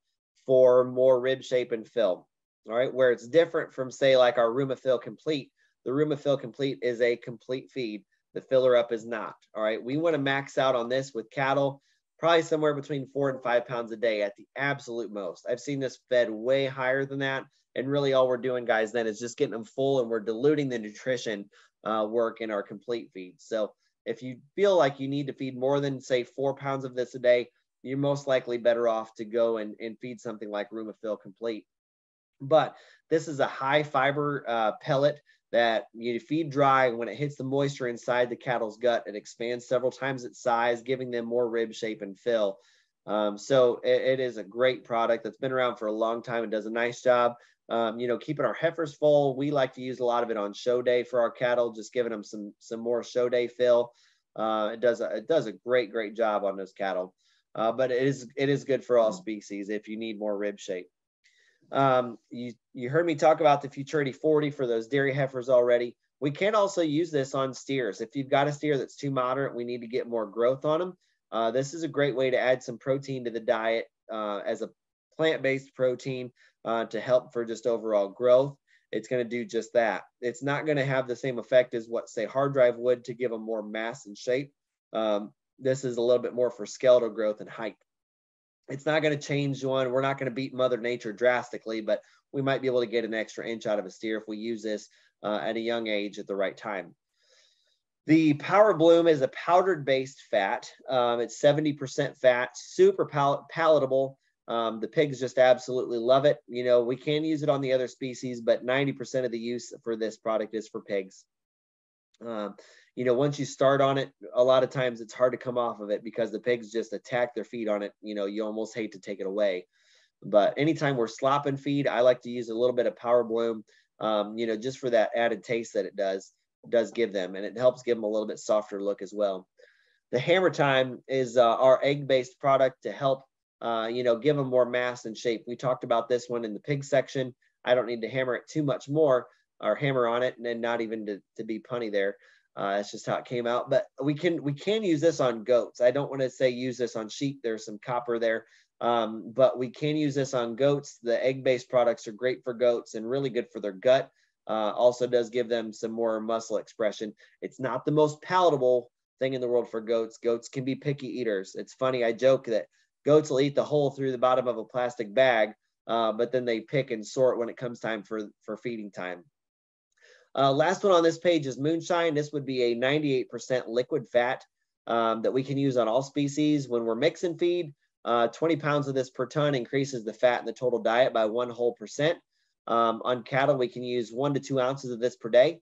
for more rib shape and fill. All right. Where it's different from, say, like our Rumafill Complete. The Rumafill Complete is a complete feed. The Filler Up is not. All right. We want to max out on this with cattle, probably somewhere between 4 and 5 pounds a day at the absolute most. I've seen this fed way higher than that. And really all we're doing, guys, then is just getting them full, and we're diluting the nutrition work in our complete feed. So if you feel like you need to feed more than, say, 4 pounds of this a day, you're most likely better off to go and feed something like Rumafill Complete. But this is a high fiber pellet that you feed dry. When it hits the moisture inside the cattle's gut, it expands several times its size, giving them more rib shape and fill. So it is a great product that's been around for a long time and does a nice job. You know, keeping our heifers full. We like to use a lot of it on show day for our cattle, just giving them some more show day fill. It does a great job on those cattle. But it is good for all species if you need more rib shape. You heard me talk about the Futurity 40 for those dairy heifers already. We can also use this on steers. If you've got a steer that's too moderate, we need to get more growth on them. This is a great way to add some protein to the diet as a plant-based protein to help for just overall growth. It's going to do just that. It's not going to have the same effect as what, say, hard drive would to give them more mass and shape. This is a little bit more for skeletal growth and height. It's not going to change one. We're not going to beat Mother Nature drastically, but we might be able to get an extra inch out of a steer if we use this at a young age at the right time. The Power Bloom is a powdered-based fat. It's 70% fat, super palatable. The pigs just absolutely love it. You know, we can use it on the other species, but 90% of the use for this product is for pigs. Um, once you start on it, a lot of times it's hard to come off of it because the pigs just attack their feet on it. You almost hate to take it away. But anytime we're slopping feed, I like to use a little bit of Power Bloom, just for that added taste that it does give them, and it helps give them a little bit softer look as well. The Hammer Time is our egg-based product to help, give them more mass and shape. We talked about this one in the pig section. I don't need to hammer it too much more, or hammer on it, and then not even to be punny there. That's just how it came out. But we can use this on goats. I don't want to say use this on sheep. There's some copper there. But we can use this on goats. The egg-based products are great for goats and really good for their gut. Also does give them some more muscle expression. It's not the most palatable thing in the world for goats. Goats can be picky eaters. It's funny, I joke that goats will eat the hole through the bottom of a plastic bag, but then they pick and sort when it comes time for feeding time. Last one on this page is Moonshine. This would be a 98% liquid fat that we can use on all species when we're mixing feed. 20 pounds of this per ton increases the fat in the total diet by 1 whole percent. On cattle, we can use 1 to 2 ounces of this per day.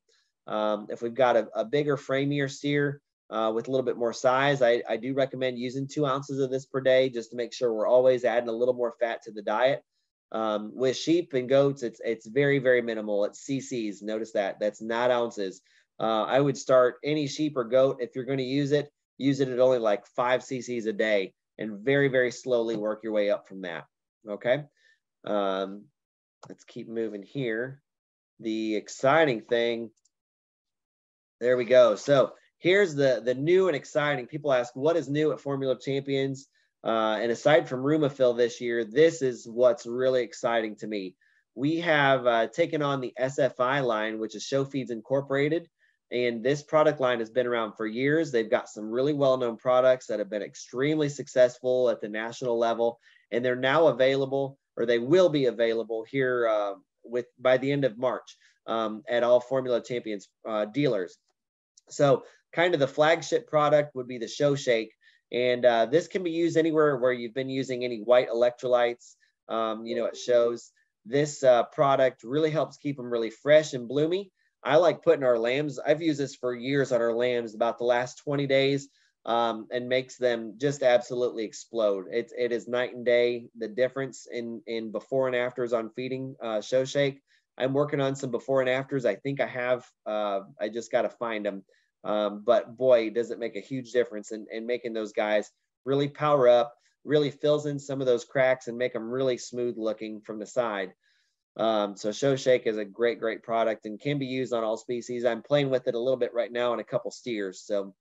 If we've got a bigger, framier steer with a little bit more size, I do recommend using 2 ounces of this per day just to make sure we're always adding a little more fat to the diet. With sheep and goats, it's very, very minimal. It's cc's. Notice that's not ounces. I would start any sheep or goat, if you're going to use it at only like 5 cc's a day, and very, very slowly work your way up from that. Okay. Let's keep moving here. The exciting thing, there we go. So here's the new and exciting. People ask, what is new at Formula Champions? And aside from Rumafill this year, this is what's really exciting to me. We have taken on the SFI line, which is Show Feeds Incorporated. And this product line has been around for years. They've got some really well-known products that have been extremely successful at the national level. And they're now available, or they will be available here by the end of March at all Formula Champions dealers. So kind of the flagship product would be the Show Shake. And this can be used anywhere where you've been using any white electrolytes, at shows. This product really helps keep them really fresh and bloomy. I like putting our lambs, I've used this for years on our lambs, about the last 20 days, and makes them just absolutely explode. It is night and day, the difference in before and afters on feeding Show Shake. I'm working on some before and afters. I think I have, I just got to find them. But boy, does it make a huge difference in making those guys really power up, really fills in some of those cracks and make them really smooth looking from the side. So Show Shake is a great, great product and can be used on all species. I'm playing with it a little bit right now on a couple steers, so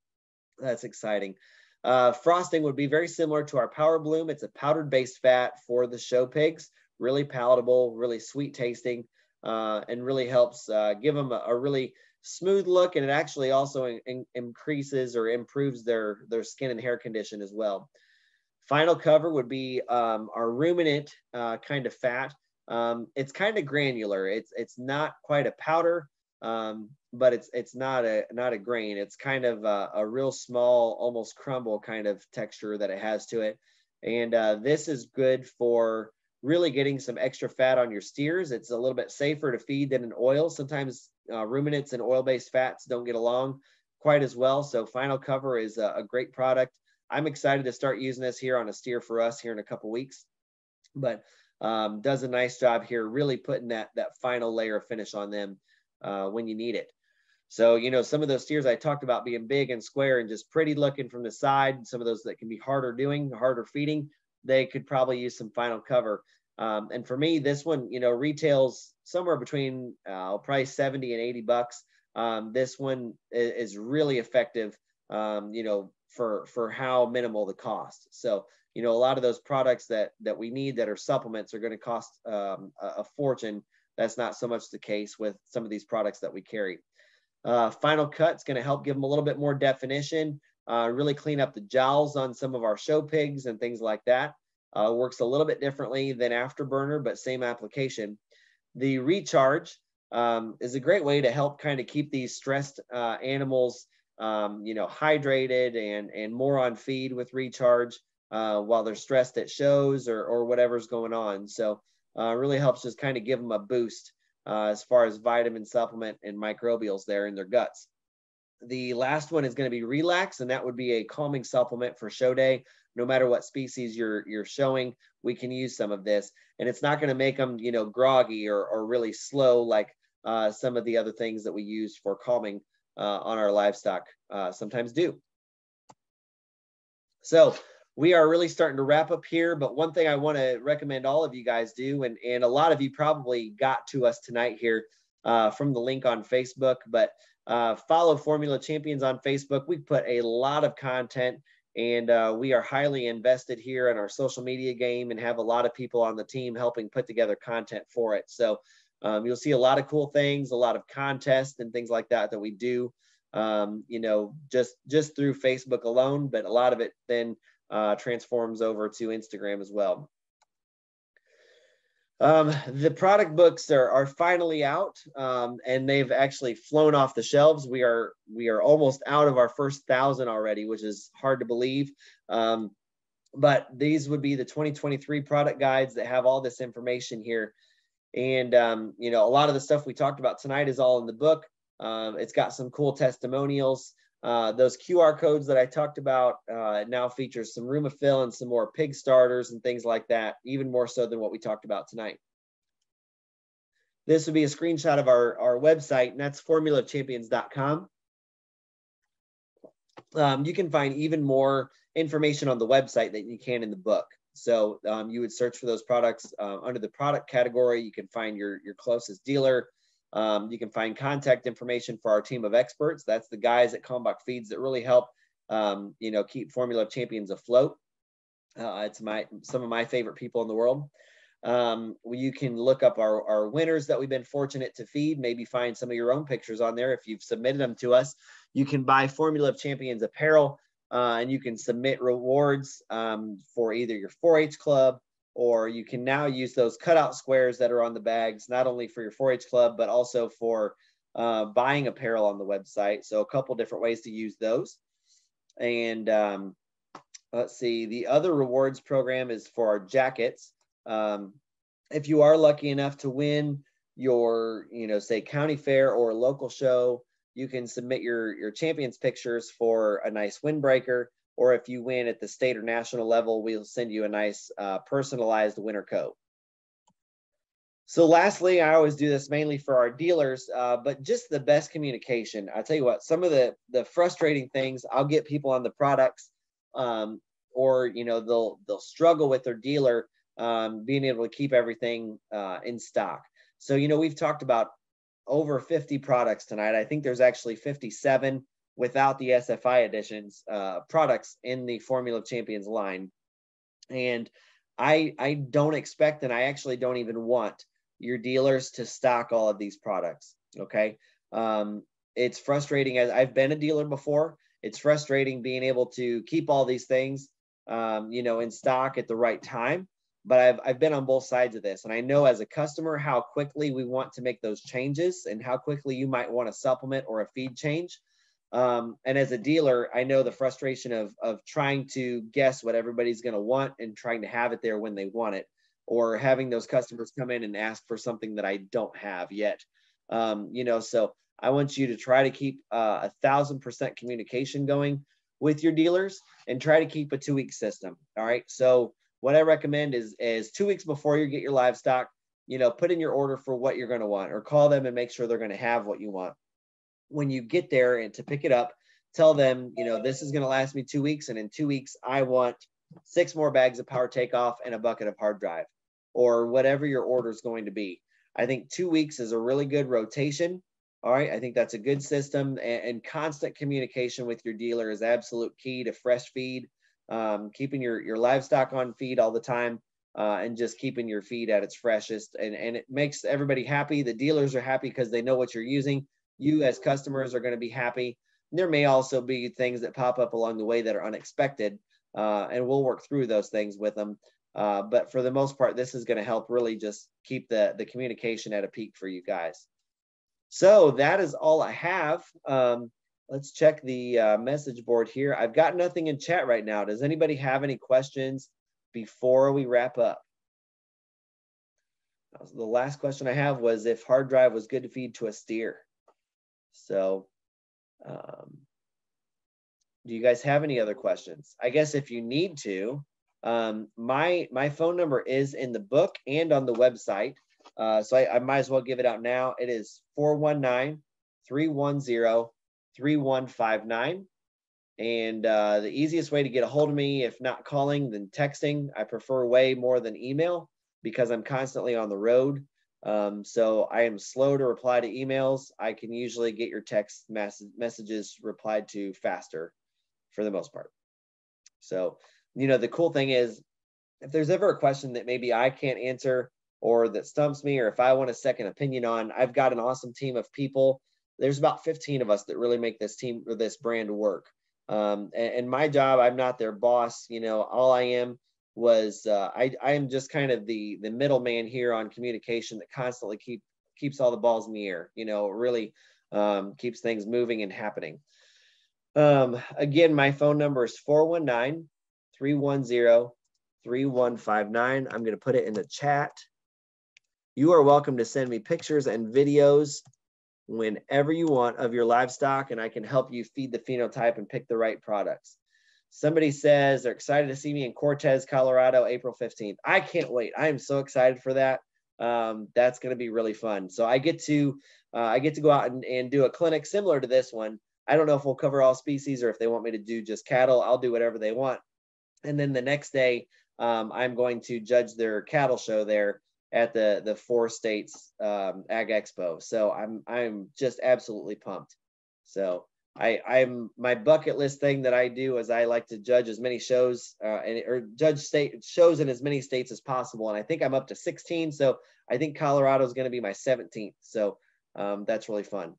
that's exciting. Frosting would be very similar to our Power Bloom. It's a powdered based fat for the show pigs, really palatable, really sweet tasting, and really helps give them a really smooth look, and it actually also increases or improves their skin and hair condition as well. Final cover would be our ruminant kind of fat. It's kind of granular. It's not quite a powder, but it's not a grain. It's kind of a real small, almost crumble kind of texture that it has to it. And this is good for really getting some extra fat on your steers. It's a little bit safer to feed than an oil. Sometimes ruminants and oil-based fats don't get along quite as well. So Final Cover is a great product. I'm excited to start using this here on a steer for us here in a couple weeks, but does a nice job here, really putting that final layer of finish on them when you need it. So, some of those steers I talked about being big and square and just pretty looking from the side, some of those that can be harder feeding, they could probably use some Final Cover. And for me, this one, retails somewhere between probably 70 and 80 bucks. This one is really effective, for how minimal the cost. So, a lot of those products that we need that are supplements are going to cost a fortune. That's not so much the case with some of these products that we carry. Final Cut's going to help give them a little bit more definition, really clean up the jowls on some of our show pigs and things like that. Works a little bit differently than Afterburner, but same application. The Recharge is a great way to help kind of keep these stressed animals, hydrated and more on feed with Recharge while they're stressed at shows or whatever's going on. So really helps just kind of give them a boost as far as vitamin supplement and microbials there in their guts. The last one is going to be Relax, and that would be a calming supplement for show day. No matter what species you're showing, we can use some of this, and it's not going to make them, you know, groggy or really slow like some of the other things that we use for calming on our livestock sometimes do. So we are really starting to wrap up here, but one thing I want to recommend all of you guys do, and a lot of you probably got to us tonight here from the link on Facebook, but follow Formula Champions on Facebook. We put a lot of content, and we are highly invested here in our social media game and have a lot of people on the team helping put together content for it. So you'll see a lot of cool things, a lot of contests and things like that that we do, you know, just through Facebook alone, but a lot of it then transforms over to Instagram as well. The product books are finally out, and they've actually flown off the shelves. We are almost out of our first 1,000 already, which is hard to believe. But these would be the 2023 product guides that have all this information here. And, you know, a lot of the stuff we talked about tonight is all in the book. It's got some cool testimonials. Those QR codes that I talked about now features some Rumofill and some more pig starters and things like that, even more so than what we talked about tonight. This would be a screenshot of our website, and that's formulachampions.com. You can find even more information on the website than you can in the book. So you would search for those products under the product category. You can find your closest dealer. You can find contact information for our team of experts. That's the guys at Kalmbach Feeds that really help, you know, keep Formula Champions afloat. It's some of my favorite people in the world. You can look up our winners that we've been fortunate to feed, maybe find some of your own pictures on there if you've submitted them to us. You can buy Formula Champions apparel, and you can submit rewards for either your 4-H club, or you can now use those cutout squares that are on the bags, not only for your 4-H club, but also for buying apparel on the website. So a couple different ways to use those. And let's see, the other rewards program is for our jackets. If you are lucky enough to win your, you know, say county fair or local show, you can submit your champions pictures for a nice windbreaker. Or if you win at the state or national level, we'll send you a nice personalized winter coat. So lastly, I always do this mainly for our dealers, but just the best communication. I tell you what, some of the frustrating things, I'll get people on the products, or, you know, they'll struggle with their dealer being able to keep everything in stock. So, you know, we've talked about over 50 products tonight. I think there's actually 57 without the SFI editions products in the Formula Champions line. And I don't expect, and I actually don't even want your dealers to stock all of these products. Okay. It's frustrating, as I've been a dealer before. It's frustrating being able to keep all these things, you know, in stock at the right time. But I've been on both sides of this, and I know as a customer how quickly we want to make those changes and how quickly you might want a supplement or a feed change. And as a dealer, I know the frustration of trying to guess what everybody's going to want and trying to have it there when they want it, or having those customers come in and ask for something that I don't have yet. You know, so I want you to try to keep 1,000% communication going with your dealers and try to keep a 2-week system. All right. So what I recommend is 2 weeks before you get your livestock, you know, put in your order for what you're going to want, or call them and make sure they're going to have what you want. When you get there and to pick it up, tell them, you know, this is going to last me 2 weeks. And in 2 weeks, I want 6 more bags of Power Takeoff and a bucket of Hard Drive, or whatever your order is going to be. I think 2 weeks is a really good rotation. All right. I think that's a good system, and constant communication with your dealer is absolute key to fresh feed. Keeping your livestock on feed all the time, and just keeping your feed at its freshest. And it makes everybody happy. The dealers are happy because they know what you're using. You as customers are going to be happy. There may also be things that pop up along the way that are unexpected, and we'll work through those things with them. But for the most part, this is going to help really just keep the communication at a peak for you guys. So that is all I have. Let's check the message board here. I've got nothing in chat right now. Does anybody have any questions before we wrap up? The last question I have was if Hard Drive was good to feed to a steer. So Do you guys have any other questions? I guess if you need to, my phone number is in the book and on the website. So I might as well give it out now. It is 419-310-3159. And the easiest way to get a hold of me, if not calling, then texting. I prefer way more than email because I'm constantly on the road. So I am slow to reply to emails. I can usually get your text messages replied to faster for the most part. So, the cool thing is, if there's ever a question that maybe I can't answer or that stumps me, or if I want a second opinion on, I've got an awesome team of people. There's about 15 of us that really make this team or this brand work. And my job, I'm not their boss. All I am was I am just kind of the middleman here on communication that constantly keeps all the balls in the air. Really keeps things moving and happening. Again, my phone number is 419-310-3159. I'm going to put it in the chat. You are welcome to send me pictures and videos whenever you want of your livestock, and I can help you feed the phenotype and pick the right products. Somebody says they're excited to see me in Cortez, Colorado, April 15th. I can't wait. I am so excited for that. That's going to be really fun. So I get to go out and do a clinic similar to this one. I don't know if we'll cover all species or if they want me to do just cattle. I'll do whatever they want. And then the next day, I'm going to judge their cattle show there at the 4 states Ag Expo. So I'm just absolutely pumped. So I'm my bucket list thing that I do is I like to judge as many shows or judge state shows in as many states as possible. And I think I'm up to 16. So I think Colorado is going to be my 17th. So that's really fun.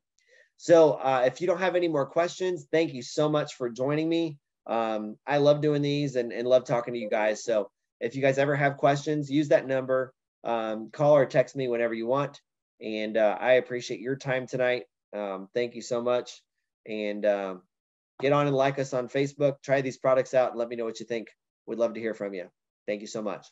So if you don't have any more questions, thank you so much for joining me. I love doing these and love talking to you guys. So if you guys ever have questions, use that number, call or text me whenever you want. And I appreciate your time tonight. Thank you so much. And get on and like us on Facebook. Try these products out and let me know what you think. We'd love to hear from you. Thank you so much.